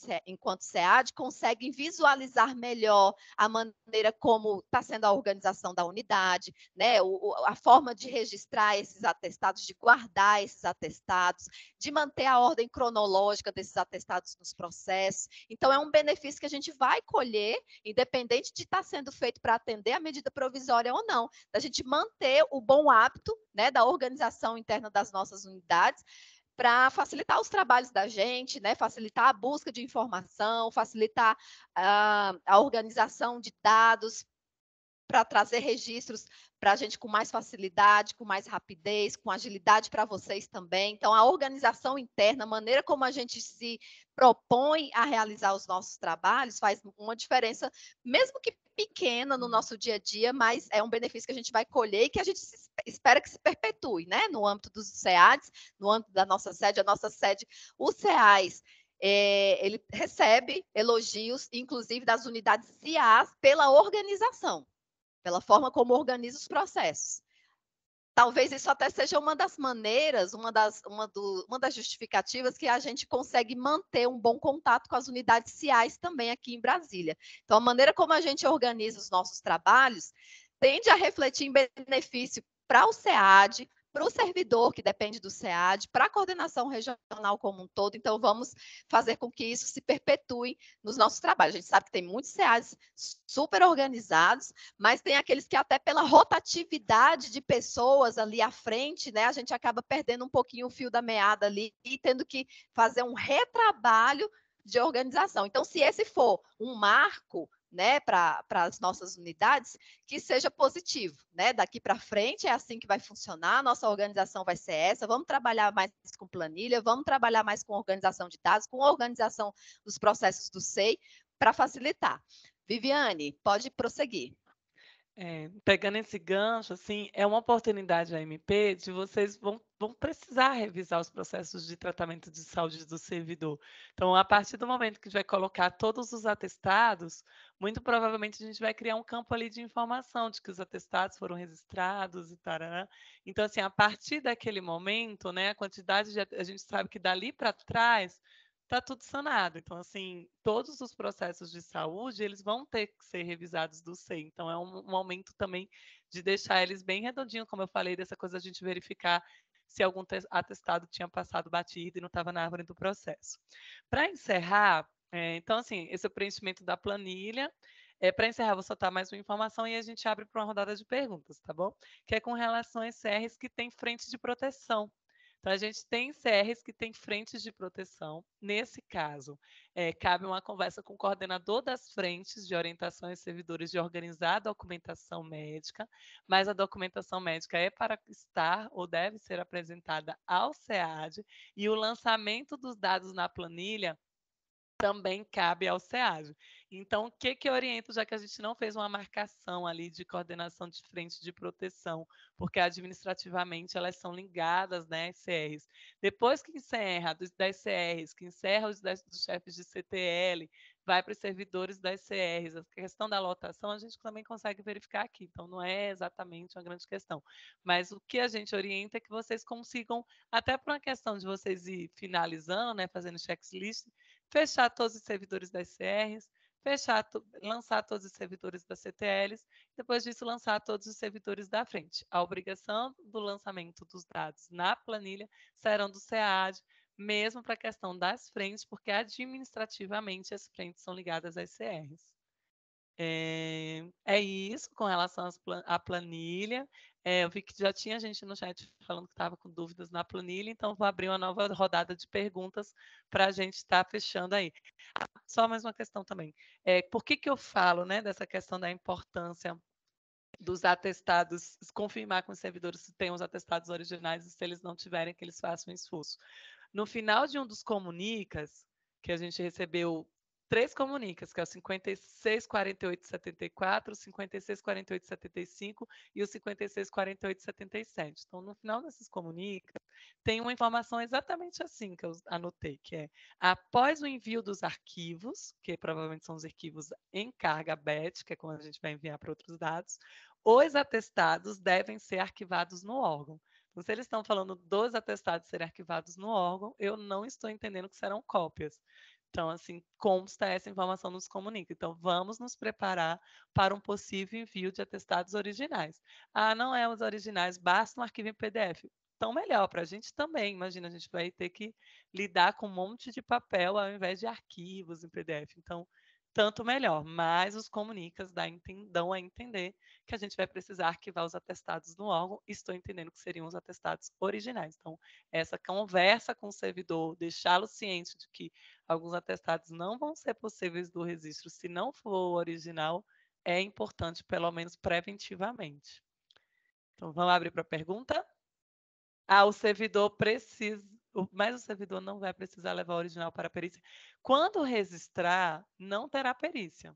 Speaker 1: SEAD, conseguem visualizar melhor a maneira como está sendo a organização da unidade, né? A forma de registrar esses atestados, de guardar esses atestados, de manter a ordem cronológica desses atestados nos processos. Então, é um benefício que a gente vai colher, independente de estar sendo feito para atender a medida provisória ou não, da gente manter o bom hábito, né, da organização interna das nossas unidades, para facilitar os trabalhos da gente, né, facilitar a busca de informação, facilitar a organização de dados, para trazer registros para a gente com mais facilidade, com mais rapidez, com agilidade para vocês também. Então, a organização interna, a maneira como a gente se propõe a realizar os nossos trabalhos, faz uma diferença, mesmo que pequena no nosso dia a dia, mas é um benefício que a gente vai colher e que a gente espera que se perpetue, né? No âmbito dos SEADs, no âmbito da nossa sede, os SEAs, ele recebe elogios, inclusive das unidades CIAs, pela organização, pela forma como organiza os processos. Talvez isso até seja uma das maneiras, uma das justificativas que a gente consegue manter um bom contato com as unidades CIAs também aqui em Brasília. Então, a maneira como a gente organiza os nossos trabalhos tende a refletir em benefício para o SEAD, para o servidor que depende do SEAD, para a coordenação regional como um todo. Então, vamos fazer com que isso se perpetue nos nossos trabalhos. A gente sabe que tem muitos SEADs super organizados, mas tem aqueles que até pela rotatividade de pessoas ali à frente, né, a gente acaba perdendo um pouquinho o fio da meada ali e tendo que fazer um retrabalho de organização. Então, se esse for um marco, né, para as nossas unidades, que seja positivo, né? Daqui para frente é assim que vai funcionar, a nossa organização vai ser essa, vamos trabalhar mais com planilha, vamos trabalhar mais com organização de dados, com organização dos processos do SEI, para facilitar. Viviane, pode prosseguir.
Speaker 2: Pegando esse gancho, assim, é uma oportunidade da MP de vocês vão precisar revisar os processos de tratamento de saúde do servidor. Então, a partir do momento que a gente vai colocar todos os atestados, muito provavelmente a gente vai criar um campo ali de informação de que os atestados foram registrados e tarará. Então, assim, a partir daquele momento, né, a quantidade de... A gente sabe que dali para trás está tudo sanado. Então, assim, todos os processos de saúde, eles vão ter que ser revisados do SEI. Então, é um momento também de deixar eles bem redondinhos, como eu falei, dessa coisa a gente verificar se algum atestado tinha passado batido e não estava na árvore do processo. Para encerrar, então, assim, esse é o preenchimento da planilha. Para encerrar, vou soltar mais uma informação e a gente abre para uma rodada de perguntas, tá bom? Que é com relação às CRs que têm frente de proteção. Então, a gente tem CRs que têm frentes de proteção. Nesse caso, cabe uma conversa com o coordenador das frentes de orientação aos servidores de organizar a documentação médica, mas a documentação médica é para estar ou deve ser apresentada ao SEAD, e o lançamento dos dados na planilha também cabe ao SEAD. Então, o que eu oriento, já que a gente não fez uma marcação ali de coordenação de frente de proteção, porque administrativamente elas são ligadas, né, às CRs. Depois que encerra das CRs, que encerra dos chefes de CTL, vai para os servidores das CRs. A questão da lotação a gente também consegue verificar aqui, então não é exatamente uma grande questão. Mas o que a gente orienta é que vocês consigam, até por uma questão de vocês ir finalizando, né, fazendo checklist, fechar todos os servidores das CRs, lançar todos os servidores das CTLs, depois disso lançar todos os servidores da frente. A obrigação do lançamento dos dados na planilha serão do SEAD, mesmo para a questão das frentes, porque administrativamente as frentes são ligadas às CRs. É isso com relação à planilha. Eu vi que já tinha gente no chat falando que estava com dúvidas na planilha, então vou abrir uma nova rodada de perguntas para a gente estar fechando aí. Só mais uma questão também. Por que eu falo, né, dessa questão da importância dos atestados, confirmar com os servidores se tem os atestados originais e se eles não tiverem, que eles façam um esforço. No final de um dos comunicas, que a gente recebeu 3 comunicas, que é o 564874, o 564875 e o 564877. Então, no final desses comunicas, tem uma informação exatamente assim que eu anotei, que é após o envio dos arquivos, que provavelmente são os arquivos em carga BET, que é quando a gente vai enviar para outros dados, os atestados devem ser arquivados no órgão. Então, se eles estão falando dos atestados serem arquivados no órgão, eu não estou entendendo que serão cópias. Então, assim, consta essa informação nos comunica. Então, vamos nos preparar para um possível envio de atestados originais. Ah, não é os originais, basta um arquivo em PDF. Então, melhor para a gente também. Imagina, a gente vai ter que lidar com um monte de papel ao invés de arquivos em PDF. Então, tanto melhor. Mas os comunicas dão a entender que a gente vai precisar arquivar os atestados no órgão. Estou entendendo que seriam os atestados originais. Então, essa conversa com o servidor, deixá-lo ciente de que alguns atestados não vão ser possíveis do registro se não for o original, é importante, pelo menos preventivamente. Então, vamos abrir para a pergunta? O servidor precisa, mas o servidor não vai precisar levar o original para a perícia. Quando registrar, não terá perícia.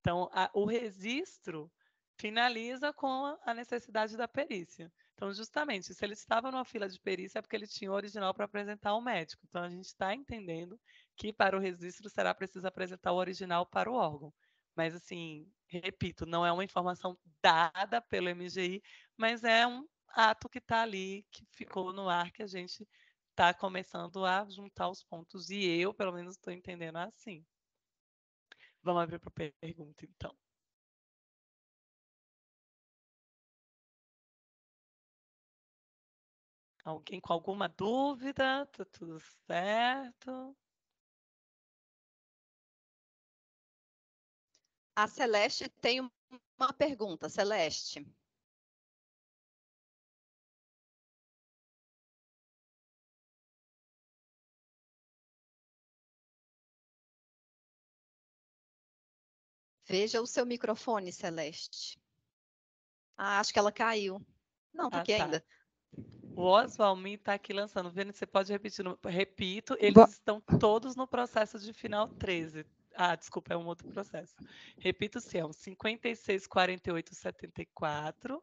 Speaker 2: Então, o registro finaliza com a necessidade da perícia. Então, justamente, se ele estava numa fila de perícia, é porque ele tinha o original para apresentar ao médico. Então, a gente está entendendo que para o registro será preciso apresentar o original para o órgão. Mas, assim, repito, não é uma informação dada pelo MGI, mas é um ato que está ali, que ficou no ar, que a gente está começando a juntar os pontos. E eu, pelo menos, estou entendendo assim. Vamos abrir para a pergunta, então. Alguém com alguma dúvida? Tá tudo certo?
Speaker 1: A Celeste tem uma pergunta. Celeste. Veja o seu microfone, Celeste. Acho que ela caiu. Não, tá aqui ainda.
Speaker 2: O Oswalmin está aqui lançando. Vendo, você pode repetir? Repito, eles estão todos no processo de final 13. Desculpa, é um outro processo. Repito, se é o 564874,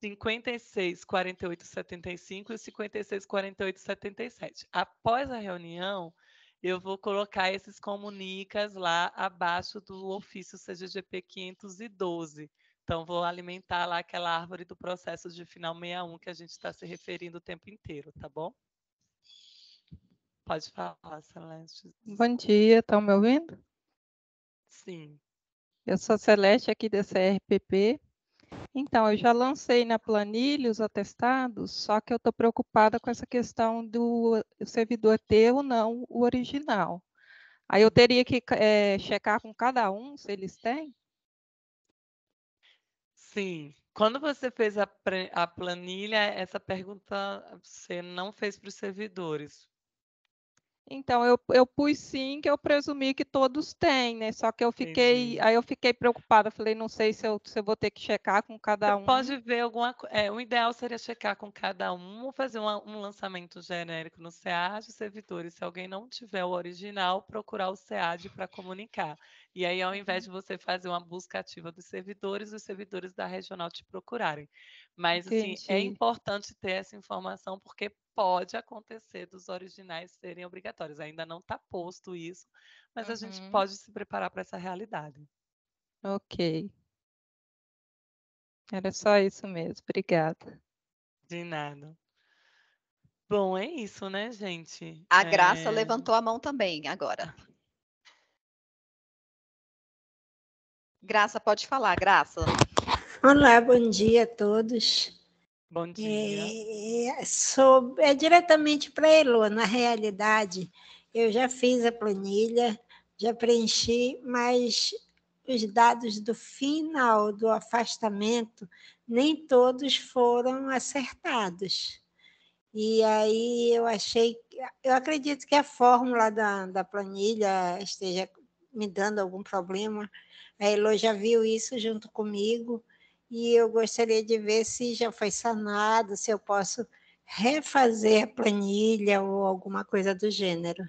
Speaker 2: 564875 e 564877. Após a reunião, eu vou colocar esses comunicas lá abaixo do ofício CGGP 512. Então, vou alimentar lá aquela árvore do processo de final 61 que a gente está se referindo o tempo inteiro, tá bom? Pode falar, Celeste.
Speaker 9: Bom dia, estão me ouvindo?
Speaker 2: Sim.
Speaker 9: Eu sou a Celeste aqui da CRPP. Então, eu já lancei na planilha os atestados, só que eu estou preocupada com essa questão do servidor ter ou não o original. Aí eu teria que checar com cada um se eles têm?
Speaker 2: Sim. Quando você fez a planilha, essa pergunta você não fez para os servidores.
Speaker 9: Então, eu pus sim, que eu presumi que todos têm, né? Só que eu fiquei preocupada, falei, não sei se eu vou ter que checar com cada um.
Speaker 2: Pode ver alguma coisa. O ideal seria checar com cada um, ou fazer um lançamento genérico no SEAD, servidores. Se alguém não tiver o original, procurar o SEAD para comunicar. E aí, ao invés de você fazer uma busca ativa dos servidores, os servidores da regional te procurarem. Mas, assim, é importante ter essa informação, porque pode acontecer dos originais serem obrigatórios. Ainda não está posto isso, mas a gente pode se preparar para essa realidade.
Speaker 9: Ok. Era só isso mesmo. Obrigada.
Speaker 2: De nada. Bom, é isso, né, gente?
Speaker 1: A Graça levantou a mão também agora. Graça, pode falar, Graça.
Speaker 10: Olá, bom dia a todos.
Speaker 2: Bom dia.
Speaker 10: É diretamente para a Elo. Na realidade, eu já fiz a planilha, já preenchi, mas os dados do final do afastamento, nem todos foram acertados. E aí eu acredito que a fórmula da planilha esteja me dando algum problema. A Elo já viu isso junto comigo, e eu gostaria de ver se já foi sanado, se eu posso refazer a planilha ou alguma coisa do gênero.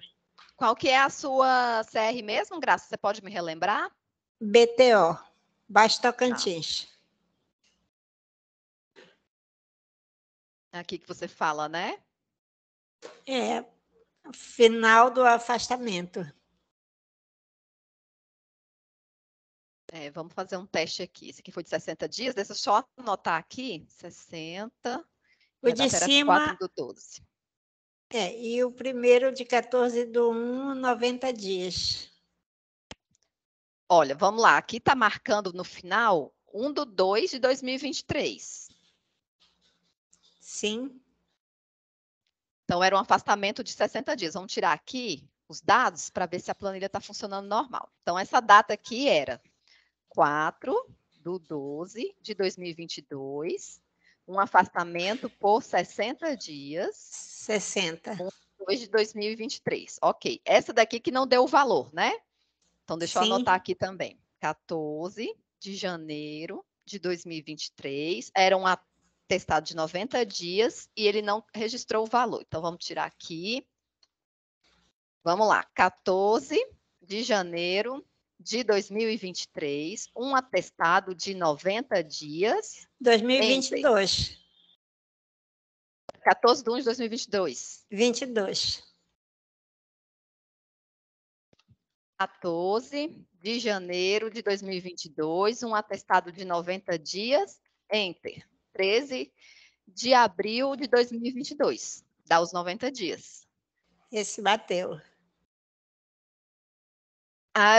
Speaker 1: Qual que é a sua CR mesmo, Graça? Você pode me relembrar?
Speaker 10: BTO, Baixo Tocantins.
Speaker 1: Aqui que você fala, né?
Speaker 10: É, final do afastamento.
Speaker 1: Vamos fazer um teste aqui. Esse aqui foi de 60 dias. Deixa eu só anotar aqui. 60.
Speaker 10: O de cima...
Speaker 1: 4/12.
Speaker 10: E o primeiro de 14/1, 90 dias.
Speaker 1: Olha, vamos lá. Aqui está marcando no final 1/2 de 2023.
Speaker 10: Sim.
Speaker 1: Então, era um afastamento de 60 dias. Vamos tirar aqui os dados para ver se a planilha está funcionando normal. Então, essa data aqui era 4/12 de 2022, um afastamento por 60 dias.
Speaker 10: 60.
Speaker 1: 1/2 de 2023. Ok. Essa daqui que não deu o valor, né? Então, deixa eu anotar aqui também. 14 de janeiro de 2023. Era um atestado de 90 dias e ele não registrou o valor. Então, vamos tirar aqui. Vamos lá. 14 de janeiro de 2023. Um atestado de 90 dias.
Speaker 10: 2022.
Speaker 1: 14/1 de 2022.
Speaker 10: 22.
Speaker 1: 14 de janeiro de 2022, um atestado de 90 dias, enter. 13 de abril de 2022, dá os 90 dias.
Speaker 10: Esse bateu.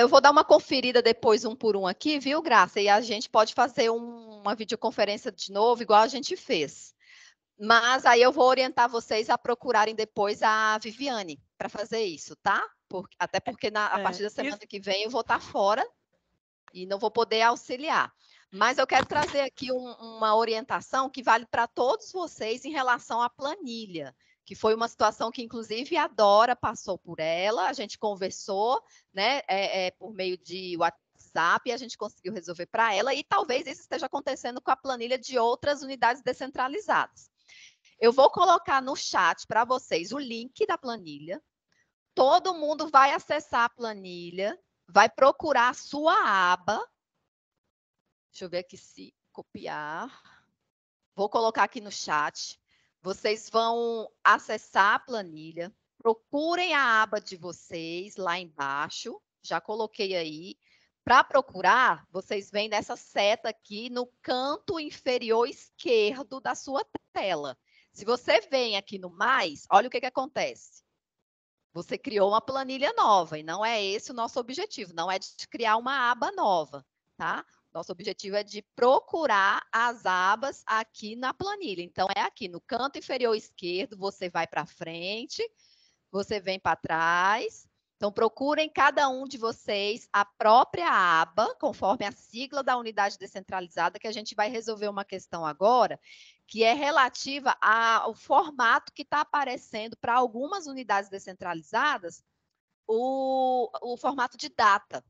Speaker 1: Eu vou dar uma conferida depois um por um aqui, viu, Graça? E a gente pode fazer uma videoconferência de novo, igual a gente fez. Mas aí eu vou orientar vocês a procurarem depois a Viviane para fazer isso, tá? Até porque a partir da semana que vem eu vou estar fora e não vou poder auxiliar. Mas eu quero trazer aqui uma orientação que vale para todos vocês em relação à planilha, que foi uma situação que, inclusive, a Dora passou por ela, a gente conversou, né, por meio de WhatsApp, e a gente conseguiu resolver para ela, e talvez isso esteja acontecendo com a planilha de outras unidades descentralizadas. Eu vou colocar no chat para vocês o link da planilha. Todo mundo vai acessar a planilha, vai procurar a sua aba. Deixa eu ver aqui se copiar. Vou colocar aqui no chat. Vocês vão acessar a planilha. Procurem a aba de vocês lá embaixo. Já coloquei aí. Para procurar, vocês vêm nessa seta aqui no canto inferior esquerdo da sua tela. Se você vem aqui no mais, olha o que acontece. Você criou uma planilha nova e não é esse o nosso objetivo, não é de criar uma aba nova, tá? Nosso objetivo é de procurar as abas aqui na planilha. Então, é aqui no canto inferior esquerdo, você vai para frente, você vem para trás. Então, procurem cada um de vocês a própria aba, conforme a sigla da unidade descentralizada, que a gente vai resolver uma questão agora, que é relativa ao formato que está aparecendo para algumas unidades descentralizadas, o formato de data.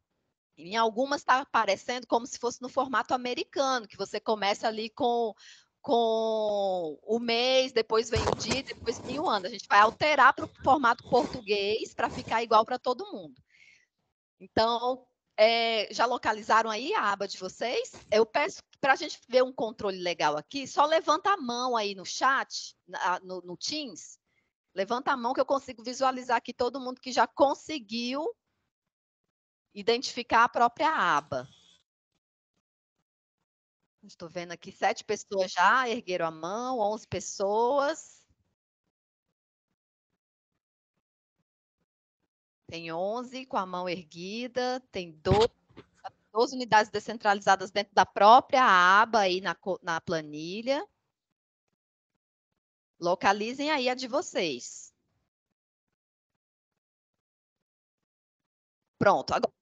Speaker 1: Em algumas está aparecendo como se fosse no formato americano, que você começa ali com o mês, depois vem o dia, depois vem o ano. A gente vai alterar para o formato português para ficar igual para todo mundo. Então, já localizaram aí a aba de vocês? Eu peço para a gente ver um controle legal aqui, só levanta a mão aí no chat, no Teams. Levanta a mão que eu consigo visualizar aqui todo mundo que já conseguiu identificar a própria aba. Estou vendo aqui 7 pessoas já ergueram a mão, 11 pessoas. Tem 11 com a mão erguida, tem 12 unidades descentralizadas dentro da própria aba aí na planilha. Localizem aí a de vocês. Pronto, agora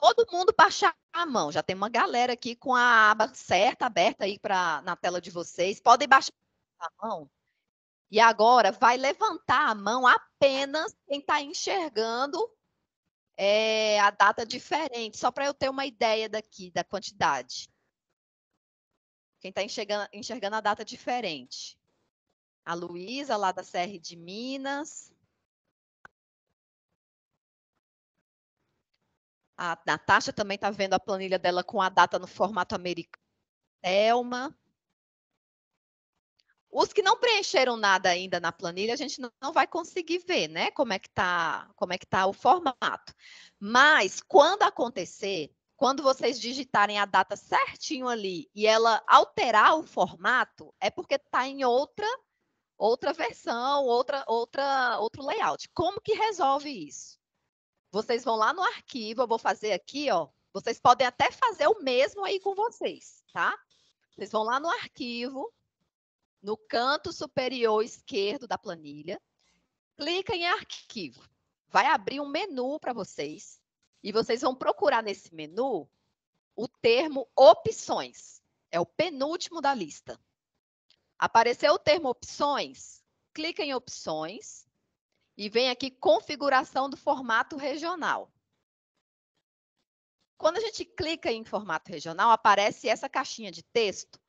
Speaker 1: todo mundo baixar a mão. Já tem uma galera aqui com a aba certa, aberta aí na tela de vocês. Podem baixar a mão. E agora vai levantar a mão apenas quem está enxergando a data diferente, só para eu ter uma ideia daqui da quantidade. Quem está enxergando a data diferente. A Luísa, lá da CR de Minas. A Natasha também está vendo a planilha dela com a data no formato americano. Thelma. Os que não preencheram nada ainda na planilha, a gente não vai conseguir ver, né? Como é que tá o formato. Mas quando acontecer, quando vocês digitarem a data certinho ali e ela alterar o formato, é porque está em outra versão, outro layout. Como que resolve isso? Vocês vão lá no arquivo, eu vou fazer aqui, ó. Vocês podem até fazer o mesmo aí com vocês, tá? Vocês vão lá no arquivo, no canto superior esquerdo da planilha, clica em arquivo. Vai abrir um menu para vocês e vocês vão procurar nesse menu o termo opções. É o penúltimo da lista. Apareceu o termo opções, clica em opções e vem aqui configuração do formato regional. Quando a gente clica em formato regional, aparece essa caixinha de texto.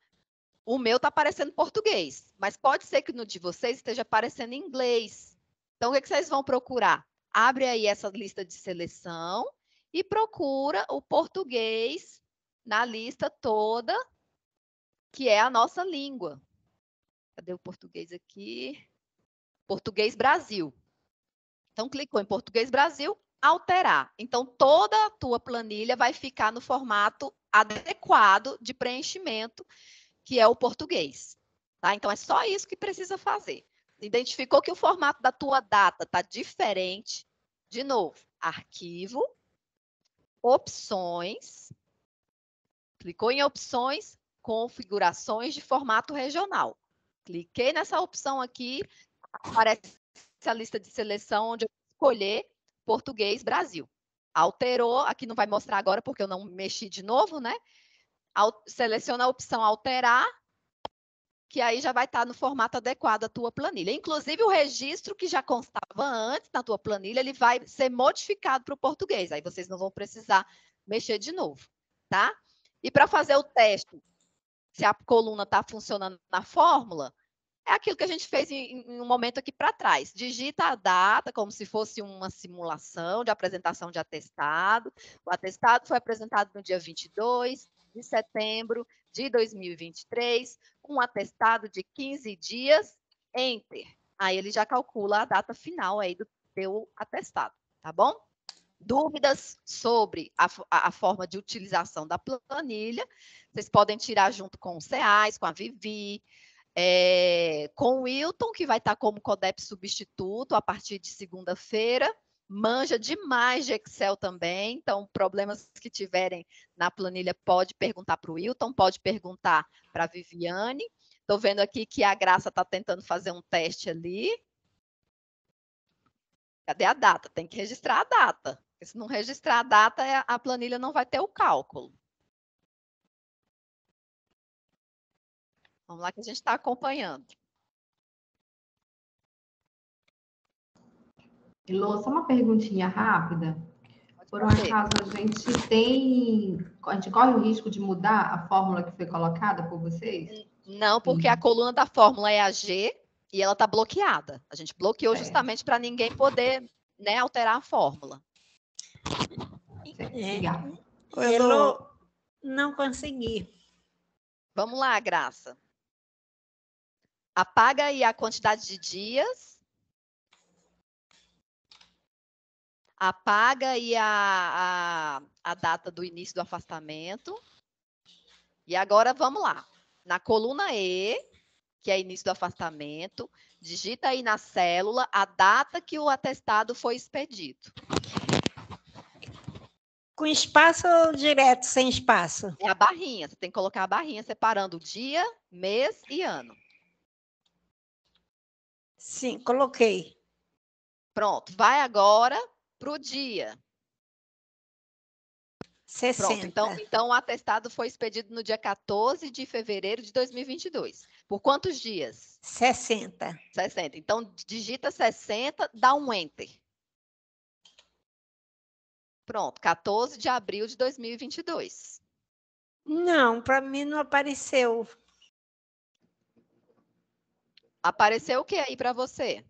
Speaker 1: O meu está aparecendo português, mas pode ser que no de vocês esteja aparecendo em inglês. Então, o que vocês vão procurar? Abre aí essa lista de seleção e procura o português na lista toda, que é a nossa língua. Cadê o português aqui? Português Brasil. Então, clicou em Português Brasil, alterar. Então, toda a tua planilha vai ficar no formato adequado de preenchimento, que é o português. Tá? Então, é só isso que precisa fazer. Identificou que o formato da tua data está diferente. De novo, arquivo, opções. Clicou em opções, configurações de formato regional. Cliquei nessa opção aqui, aparece a lista de seleção onde eu vou escolher Português Brasil. Alterou, aqui não vai mostrar agora porque eu não mexi de novo, né? Seleciona a opção alterar, que aí já vai estar no formato adequado à tua planilha. Inclusive, o registro que já constava antes na tua planilha, ele vai ser modificado para o português. Aí vocês não vão precisar mexer de novo, tá? E para fazer o teste, se a coluna está funcionando na fórmula, é aquilo que a gente fez em um momento aqui para trás. Digita a data como se fosse uma simulação de apresentação de atestado. O atestado foi apresentado no dia 22 de setembro de 2023, um atestado de 15 dias, enter. Aí ele já calcula a data final aí do teu atestado, tá bom? Dúvidas sobre a forma de utilização da planilha, vocês podem tirar junto com o CEAS, com a Vivi, com o Wilton, que vai estar como CODEP substituto a partir de segunda-feira. Manja demais de Excel também, então problemas que tiverem na planilha pode perguntar para o Wilton, pode perguntar para a Viviane. Estou vendo aqui que a Graça está tentando fazer um teste ali. Cadê a data? Tem que registrar a data. Porque se não registrar a data, a planilha não vai ter o cálculo. Vamos lá que a gente está acompanhando.
Speaker 3: Elô, só uma perguntinha rápida. Por um acaso, a gente corre o risco de mudar a fórmula que foi colocada por vocês?
Speaker 1: Não, porque a coluna da fórmula é a G e ela está bloqueada. A gente bloqueou justamente para ninguém poder, né, alterar a fórmula.
Speaker 3: Obrigada.
Speaker 10: Elô, não consegui.
Speaker 1: Vamos lá, Graça. Apaga aí a quantidade de dias. Apaga aí a data do início do afastamento. E agora vamos lá. Na coluna E, que é início do afastamento, digita aí na célula a data que o atestado foi expedido.
Speaker 10: Com espaço ou direto sem espaço?
Speaker 1: É a barrinha. Você tem que colocar a barrinha separando dia, mês e ano.
Speaker 10: Sim, coloquei.
Speaker 1: Pronto. Vai agora para o dia.
Speaker 10: 60.
Speaker 1: Pronto, então o atestado foi expedido no dia 14 de fevereiro de 2022. Por quantos dias?
Speaker 10: 60.
Speaker 1: 60. Então, digita 60, dá um enter. Pronto, 14 de abril de 2022.
Speaker 10: Não, para mim não apareceu.
Speaker 1: Apareceu o que aí para você?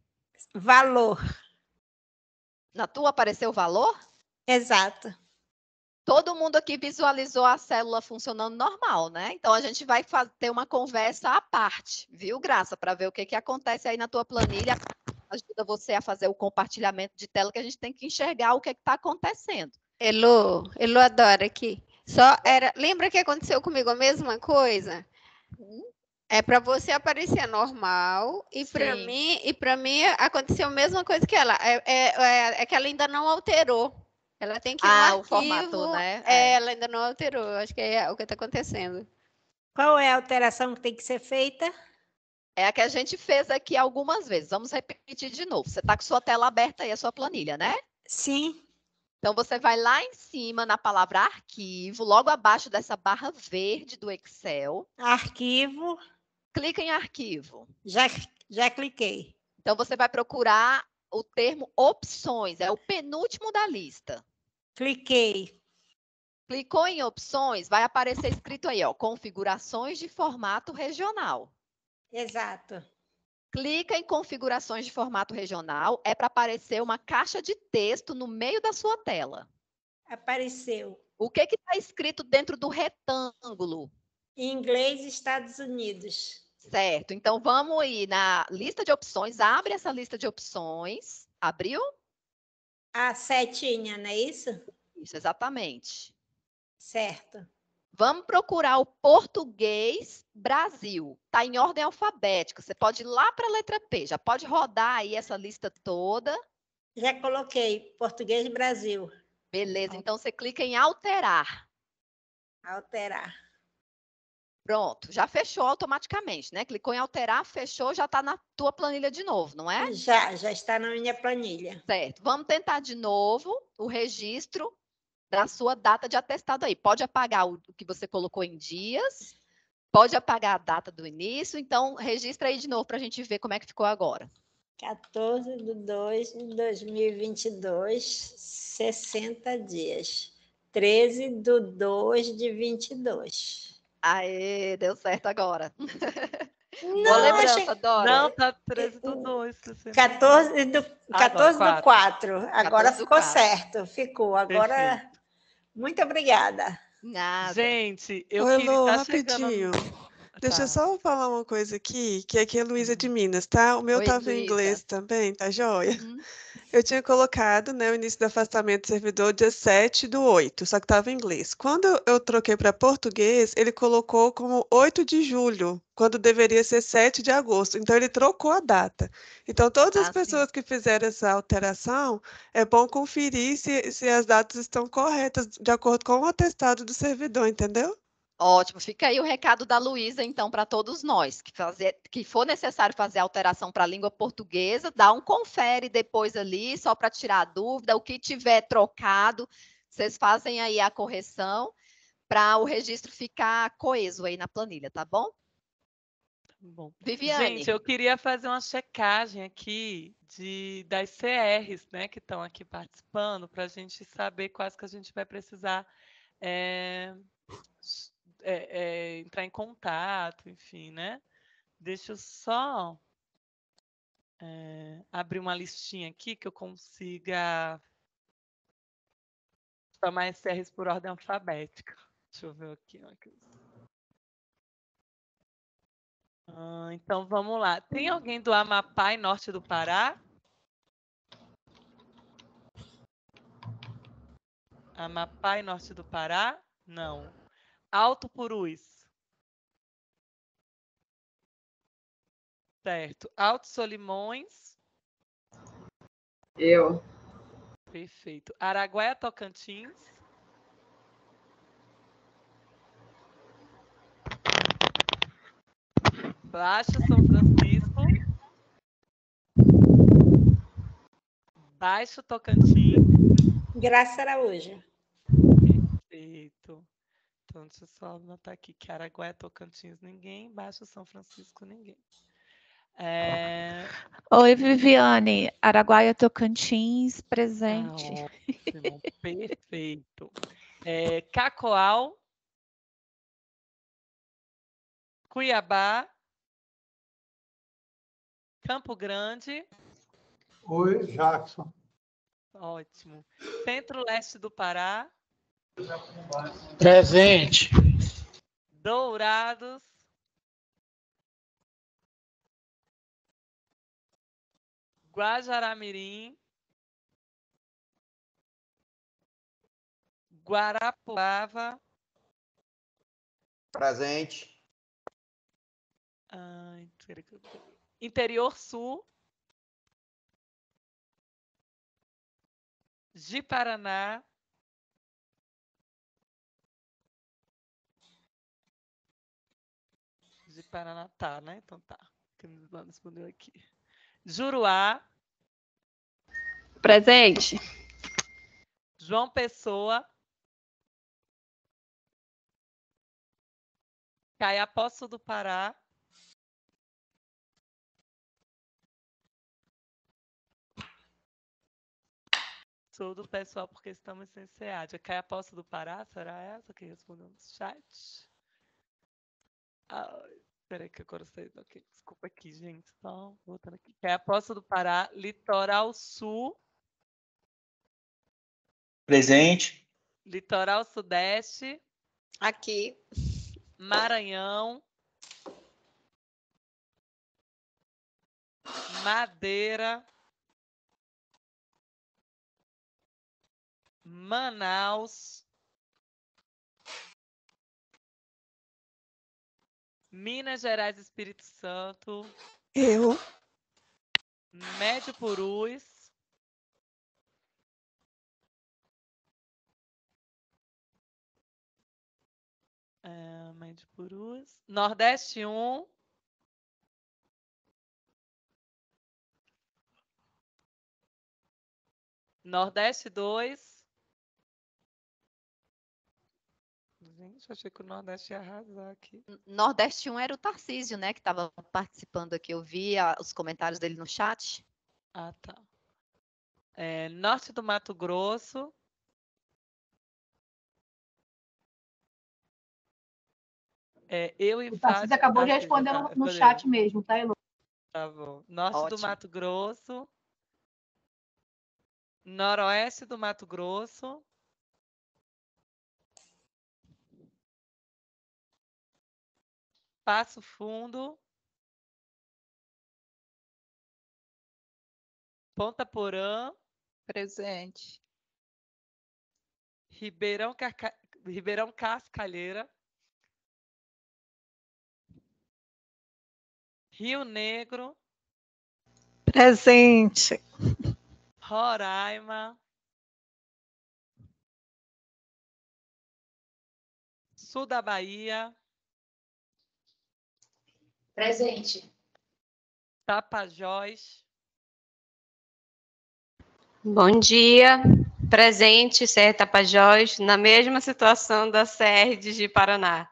Speaker 10: Valor.
Speaker 1: Na tua apareceu o valor?
Speaker 10: Exato.
Speaker 1: Todo mundo aqui visualizou a célula funcionando normal, né? Então, a gente vai ter uma conversa à parte, viu, Graça? Para ver o que acontece aí na tua planilha. Ajuda você a fazer o compartilhamento de tela, que a gente tem que enxergar o que está acontecendo.
Speaker 5: Elo adora aqui. Lembra que aconteceu comigo a mesma coisa? É para você aparecer normal e para mim aconteceu a mesma coisa que ela. É que ela ainda não alterou. Ela tem que ir no arquivo.
Speaker 1: O formato, né?
Speaker 5: Ela ainda não alterou. Acho que é o que está acontecendo.
Speaker 10: Qual é a alteração que tem que ser feita?
Speaker 1: É a que a gente fez aqui algumas vezes. Vamos repetir de novo. Você está com sua tela aberta aí, a sua planilha, né?
Speaker 10: Sim.
Speaker 1: Então, você vai lá em cima na palavra arquivo, logo abaixo dessa barra verde do Excel.
Speaker 10: Arquivo.
Speaker 1: Clica em arquivo.
Speaker 10: Já cliquei.
Speaker 1: Então, você vai procurar o termo opções. É o penúltimo da lista.
Speaker 10: Cliquei.
Speaker 1: Clicou em opções, vai aparecer escrito aí, ó, configurações de formato regional.
Speaker 10: Exato.
Speaker 1: Clica em configurações de formato regional, é para aparecer uma caixa de texto no meio da sua tela.
Speaker 10: Apareceu.
Speaker 1: O que está escrito dentro do retângulo?
Speaker 10: Em inglês, Estados Unidos.
Speaker 1: Certo, então vamos ir na lista de opções, abre essa lista de opções, abriu?
Speaker 10: A setinha, não é isso?
Speaker 1: Isso, exatamente.
Speaker 10: Certo.
Speaker 1: Vamos procurar o português Brasil. Está em ordem alfabética. Você pode ir lá para a letra P. Já pode rodar aí essa lista toda.
Speaker 10: Já coloquei português Brasil.
Speaker 1: Beleza, então você clica em alterar.
Speaker 10: Alterar.
Speaker 1: Pronto, já fechou automaticamente, né? Clicou em alterar, fechou, já está na tua planilha de novo, não é?
Speaker 10: Já está na minha planilha.
Speaker 1: Certo, vamos tentar de novo o registro da sua data de atestado aí. Pode apagar o que você colocou em dias, pode apagar a data do início, então registra aí de novo para a gente ver como é que ficou agora.
Speaker 10: 14/2/2022, 60 dias. 13/2/22.
Speaker 1: Aê, deu certo agora.
Speaker 10: Não,
Speaker 1: boa lembrança, Dora.
Speaker 2: Não, tá 13/2.
Speaker 10: 14/4. Agora ficou
Speaker 1: 14/4.
Speaker 10: certo. Ficou. Agora,
Speaker 2: Perfeito.
Speaker 10: Muito obrigada.
Speaker 1: Nada.
Speaker 2: Gente, eu
Speaker 11: Oi,
Speaker 2: queria
Speaker 11: Lô,
Speaker 2: tá
Speaker 11: rapidinho. Deixa eu
Speaker 2: Tá.
Speaker 11: só falar uma coisa aqui, que aqui é Luísa de Minas, tá? O meu
Speaker 1: Oi,
Speaker 11: estava em
Speaker 1: Luísa.
Speaker 11: inglês também, tá joia?
Speaker 1: Uhum.
Speaker 11: Eu tinha colocado, né, o início do afastamento do servidor dia 7/8, só que estava em inglês. Quando eu troquei para português, ele colocou como 8 de julho, quando deveria ser 7 de agosto. Então, ele trocou a data. Então, todas as
Speaker 1: sim.
Speaker 11: pessoas que fizeram essa alteração, é bom conferir se as datas estão corretas, de acordo com o atestado do servidor, entendeu?
Speaker 1: Ótimo, fica aí o recado da Luísa, então, para todos nós, que for necessário fazer alteração para a língua portuguesa, dá um confere depois ali, só para tirar a dúvida, o que tiver trocado, vocês fazem aí a correção para o registro ficar coeso aí na planilha, tá bom?
Speaker 2: Bom.
Speaker 1: Viviane.
Speaker 2: Gente, eu queria fazer uma checagem aqui das CRs, né, que estão aqui participando, para a gente saber quais que a gente vai precisar entrar em contato, enfim, né? Deixa eu só abrir uma listinha aqui que eu consiga chamar as CRs por ordem alfabética. Deixa eu ver aqui. Então, vamos lá. Tem alguém do Amapá e Norte do Pará? Amapá e Norte do Pará? Não. Alto Purus? Certo. Alto Solimões?
Speaker 8: Eu.
Speaker 2: Perfeito. Araguaia, Tocantins? Baixo São Francisco? Baixo Tocantins?
Speaker 10: Graça Araújo.
Speaker 2: Perfeito. Então, deixa eu só anotar aqui que Araguaia, Tocantins, ninguém. Baixo São Francisco, ninguém.
Speaker 12: Oi, Viviane. Araguaia, Tocantins, presente.
Speaker 2: Ótimo, perfeito. Cacoal, Cuiabá, Campo Grande.
Speaker 13: Oi, Jackson.
Speaker 2: Ótimo. Centro-Leste do Pará.
Speaker 13: Presente.
Speaker 2: Dourados. Guajará-Mirim. Guarapuava.
Speaker 4: Presente.
Speaker 2: Interior Sul. Ji-Paraná. Ji-Paraná tá, né? Então tá. Quem não respondeu aqui. Juruá.
Speaker 14: Presente.
Speaker 2: João Pessoa. Caiapoçu do Pará. Tudo, pessoal, porque estamos sem SEAD. Caiapoçu do Pará, será essa que respondeu no chat? Espera aí que agora eu sei. Okay, desculpa aqui, gente. Só voltando aqui. Caiapoçu do Pará, Litoral Sul.
Speaker 13: Presente.
Speaker 2: Litoral Sudeste.
Speaker 5: Aqui.
Speaker 2: Maranhão. Madeira. Manaus. Minas Gerais e Espírito Santo.
Speaker 11: Eu.
Speaker 2: Médio Purus. Médio Purus. Nordeste 1. Nordeste 2. Gente, achei que o Nordeste ia arrasar aqui.
Speaker 1: Nordeste 1 era o Tarcísio, né? Que estava participando aqui. Eu vi os comentários dele no chat.
Speaker 2: Ah, tá. Norte do Mato Grosso. Eu e
Speaker 15: O Tarcísio acabou de responder no chat mesmo, tá, Elô?
Speaker 2: Tá bom. Norte
Speaker 1: Ótimo.
Speaker 2: do Mato Grosso. Noroeste do Mato Grosso. Passo Fundo. Ponta Porã.
Speaker 12: Presente.
Speaker 2: Ribeirão Cascalheira. Rio Negro.
Speaker 14: Presente.
Speaker 2: Roraima. Sul da Bahia.
Speaker 15: Presente.
Speaker 2: Tapajós.
Speaker 14: Bom dia. Presente, CR Tapajós, na mesma situação da CR de Ji-Paraná.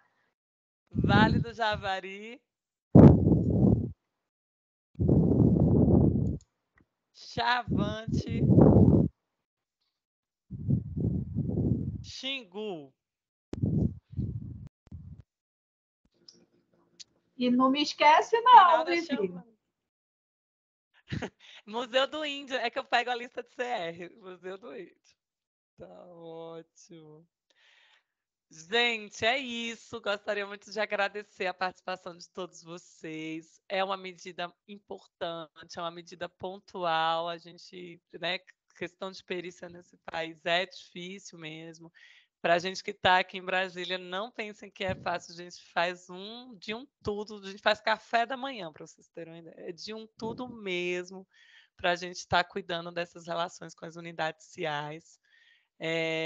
Speaker 2: Vale do Javari. Chavante. Xingu.
Speaker 15: E não me esquece, não, Vivi.
Speaker 2: Museu do Índio. É que eu pego a lista de CR. Museu do Índio. Tá ótimo. Gente, é isso. Gostaria muito de agradecer a participação de todos vocês. É uma medida importante, é uma medida pontual. A gente, né, questão de perícia nesse país é difícil mesmo. Para a gente que está aqui em Brasília, não pensem que é fácil. A gente faz de um tudo. A gente faz café da manhã, para vocês terem uma ideia. É de um tudo mesmo para a gente estar cuidando dessas relações com as unidades ciais.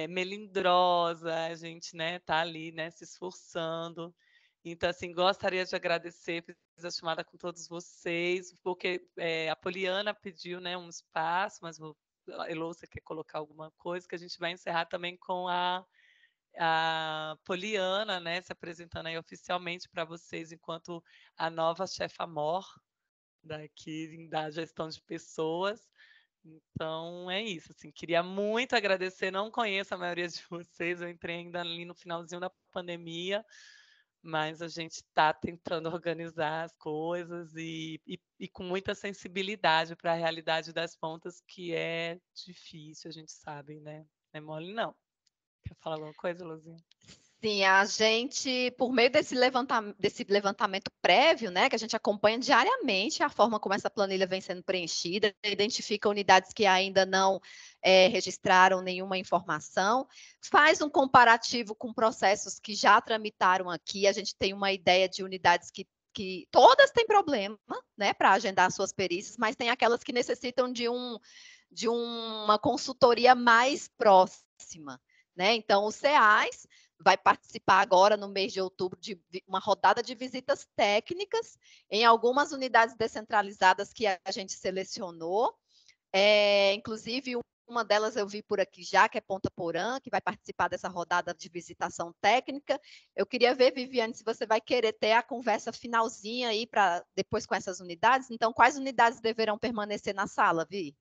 Speaker 2: Melindrosa, a gente, né, tá ali, né, se esforçando. Então, assim, gostaria de agradecer, fiz a chamada com todos vocês, porque a Poliana pediu, né, um espaço, mas Elô, você quer colocar alguma coisa, que a gente vai encerrar também com a Poliana, né, se apresentando aí oficialmente para vocês enquanto a nova chefa-mor daqui da gestão de pessoas. Então, é isso, assim, queria muito agradecer, não conheço a maioria de vocês, eu entrei ainda ali no finalzinho da pandemia, mas a gente está tentando organizar as coisas e com muita sensibilidade para a realidade das pontas, que é difícil, a gente sabe, né? Não é mole, não. Quer falar alguma coisa, Luzinha?
Speaker 1: Sim, a gente, por meio desse levantamento prévio, né, que a gente acompanha diariamente a forma como essa planilha vem sendo preenchida, identifica unidades que ainda não registraram nenhuma informação, faz um comparativo com processos que já tramitaram aqui, a gente tem uma ideia de unidades que todas têm problema, né, para agendar suas perícias, mas tem aquelas que necessitam de uma consultoria mais próxima, né? Então, o CEAS vai participar agora, no mês de outubro, de uma rodada de visitas técnicas em algumas unidades descentralizadas que a gente selecionou. Inclusive, uma delas eu vi por aqui já, que é Ponta Porã, que vai participar dessa rodada de visitação técnica. Eu queria ver, Viviane, se você vai querer ter a conversa finalzinha aí para depois com essas unidades. Então, quais unidades deverão permanecer na sala, Vi?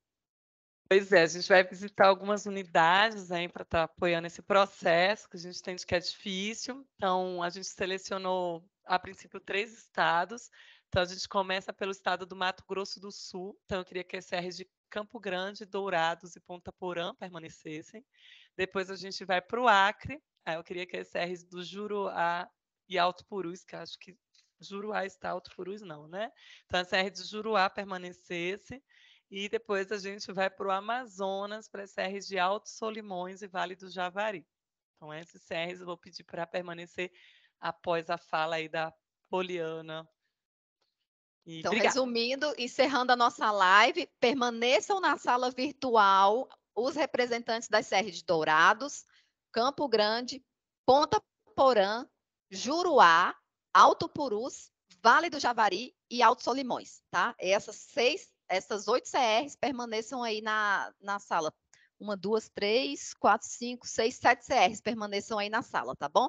Speaker 2: Pois é, a gente vai visitar algumas unidades aí para estar apoiando esse processo, que a gente entende que é difícil. Então, a gente selecionou, a princípio, 3 estados. Então, a gente começa pelo estado do Mato Grosso do Sul. Então, eu queria que as CRs de Campo Grande, Dourados e Ponta Porã permanecessem. Depois, a gente vai para o Acre. Aí, eu queria que as CRs do Juruá e Alto Purus, que acho que Juruá está, Alto Purus não, né? Então, a CR de Juruá permanecesse. E depois a gente vai para o Amazonas, para as CRs de Alto Solimões e Vale do Javari. Então, esses CRs eu vou pedir para permanecer após a fala aí da Poliana.
Speaker 1: Então, resumindo, encerrando a nossa live, permaneçam na sala virtual os representantes das CRs de Dourados, Campo Grande, Ponta Porã, Juruá, Alto Purus, Vale do Javari e Alto Solimões, tá? Essas 8 CRs permaneçam aí na sala. 1, 2, 3, 4, 5, 6, 7 CRs permaneçam aí na sala, tá bom?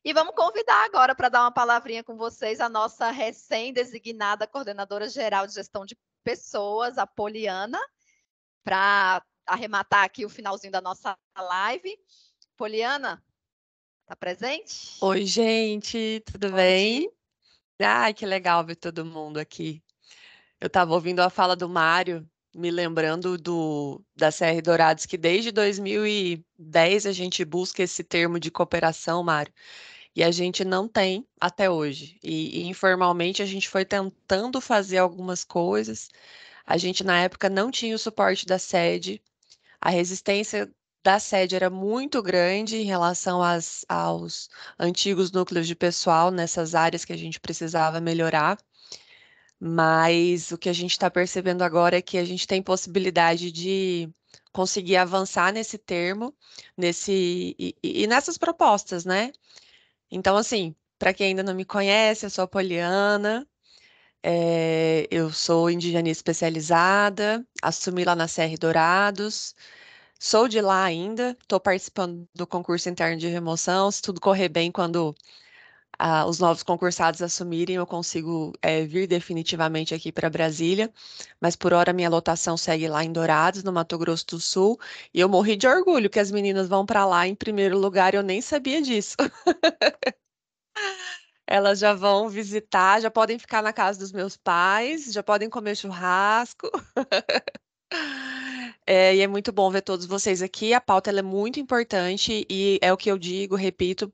Speaker 1: E vamos convidar agora para dar uma palavrinha com vocês a nossa recém-designada coordenadora geral de gestão de pessoas, a Poliana, para arrematar aqui o finalzinho da nossa live. Poliana, está presente?
Speaker 16: Oi, gente, tudo bem? Ai, que legal ver todo mundo aqui. Eu estava ouvindo a fala do Mário, me lembrando da CR Dourados, que desde 2010 a gente busca esse termo de cooperação, Mário, e a gente não tem até hoje. E informalmente a gente foi tentando fazer algumas coisas. A gente, na época, não tinha o suporte da sede, a resistência da sede era muito grande em relação aos antigos núcleos de pessoal nessas áreas que a gente precisava melhorar. Mas o que a gente está percebendo agora é que a gente tem possibilidade de conseguir avançar nesse termo, e nessas propostas, né? Então, assim, para quem ainda não me conhece, eu sou a Poliana, eu sou indigenista especializada, assumi lá na CR Dourados, sou de lá ainda, estou participando do concurso interno de remoção, se tudo correr bem quando os novos concursados assumirem, eu consigo vir definitivamente aqui para Brasília, mas por hora minha lotação segue lá em Dourados, no Mato Grosso do Sul, e eu morri de orgulho que as meninas vão para lá em primeiro lugar, eu nem sabia disso. Elas já vão visitar, já podem ficar na casa dos meus pais, já podem comer churrasco. E é muito bom ver todos vocês aqui. A pauta ela é muito importante e é o que eu digo, repito,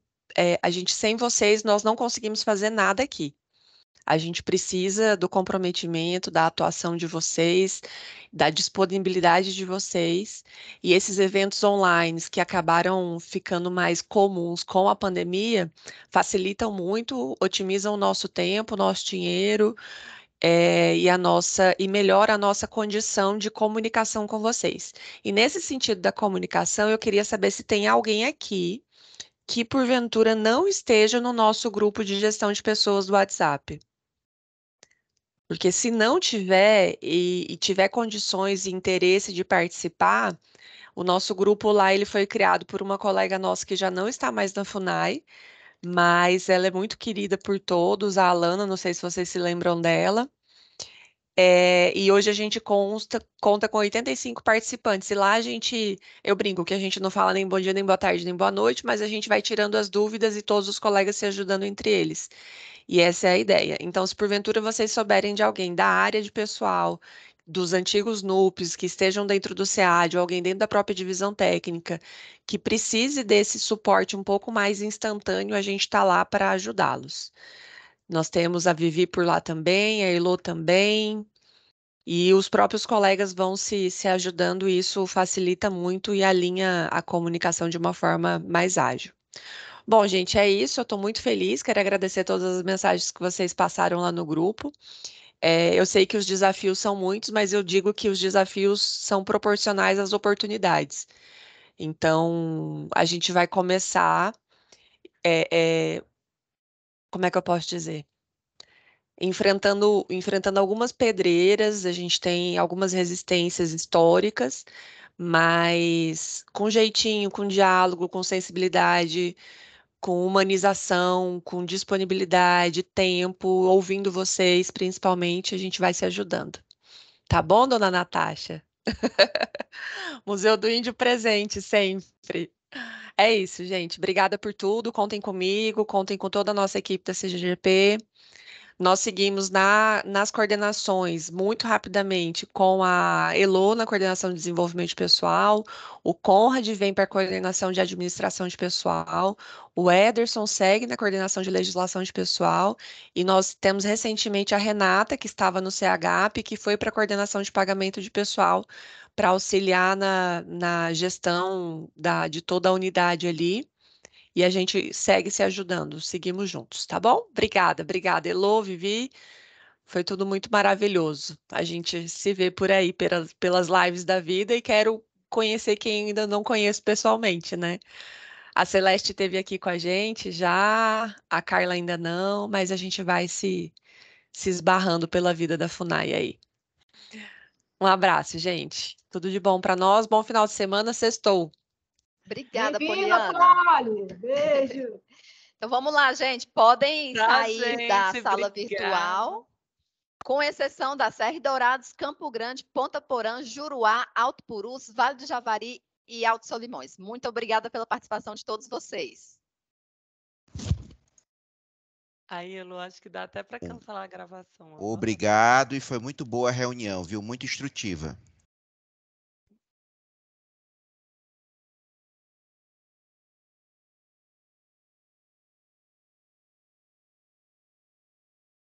Speaker 16: a gente sem vocês nós não conseguimos fazer nada aqui. A gente precisa do comprometimento, da atuação de vocês, da disponibilidade de vocês. E esses eventos online que acabaram ficando mais comuns com a pandemia facilitam muito, otimizam o nosso tempo, o nosso dinheiro, e melhora a nossa condição de comunicação com vocês. E nesse sentido da comunicação, eu queria saber se tem alguém aqui que porventura não esteja no nosso grupo de gestão de pessoas do WhatsApp. Porque se não tiver e tiver condições e interesse de participar, o nosso grupo lá ele foi criado por uma colega nossa que já não está mais na FUNAI, mas ela é muito querida por todos, a Alana, não sei se vocês se lembram dela. E hoje a gente conta com 85 participantes. E lá eu brinco que a gente não fala nem bom dia, nem boa tarde, nem boa noite, mas a gente vai tirando as dúvidas e todos os colegas se ajudando entre eles. E essa é a ideia. Então, se porventura vocês souberem de alguém da área de pessoal, dos antigos NUPs que estejam dentro do SEAD ou alguém dentro da própria divisão técnica que precise desse suporte um pouco mais instantâneo, a gente está lá para ajudá-los. Nós temos a Vivi por lá também, a Elô também, e os próprios colegas vão se ajudando, e isso facilita muito e alinha a comunicação de uma forma mais ágil. Bom, gente, é isso. Eu estou muito feliz. Quero agradecer todas as mensagens que vocês passaram lá no grupo. Eu sei que os desafios são muitos, mas eu digo que os desafios são proporcionais às oportunidades. Então, a gente vai começar. Como é que eu posso dizer? Enfrentando algumas pedreiras, a gente tem algumas resistências históricas, mas com jeitinho, com diálogo, com sensibilidade, com humanização, com disponibilidade, tempo, ouvindo vocês, principalmente, a gente vai se ajudando. Tá bom, dona Natasha? Museu do Índio presente sempre. É isso, gente. Obrigada por tudo. Contem comigo, contem com toda a nossa equipe da CGGP. Nós seguimos nas coordenações muito rapidamente com a Elô na coordenação de desenvolvimento pessoal, o Conrad vem para a coordenação de administração de pessoal, o Ederson segue na coordenação de legislação de pessoal, e nós temos recentemente a Renata, que estava no CHP, que foi para a coordenação de pagamento de pessoal, para auxiliar na gestão de toda a unidade ali. E a gente segue se ajudando, seguimos juntos, tá bom? Obrigada, Elô, Vivi. Foi tudo muito maravilhoso. A gente se vê por aí pelas lives da vida e quero conhecer quem ainda não conheço pessoalmente, né? A Celeste esteve aqui com a gente já, a Carla ainda não, mas a gente vai se esbarrando pela vida da FUNAI aí. Um abraço, gente. Tudo de bom para nós. Bom final de semana, sextou.
Speaker 1: Obrigada,
Speaker 15: Bem-vinda,
Speaker 1: Poliana.
Speaker 15: Flávio. Beijo.
Speaker 1: Então vamos lá, gente. Podem
Speaker 2: Tchau,
Speaker 1: sair da
Speaker 2: gente.
Speaker 1: sala
Speaker 2: Obrigada.
Speaker 1: virtual, com exceção da Serra Dourados, Campo Grande, Ponta Porã, Juruá, Alto Purus, Vale do Javari e Alto Solimões. Muito obrigada pela participação de todos vocês.
Speaker 2: Aí, Elô, acho que dá até para cancelar a gravação.
Speaker 17: Obrigado, e foi muito boa a reunião, viu? Muito instrutiva.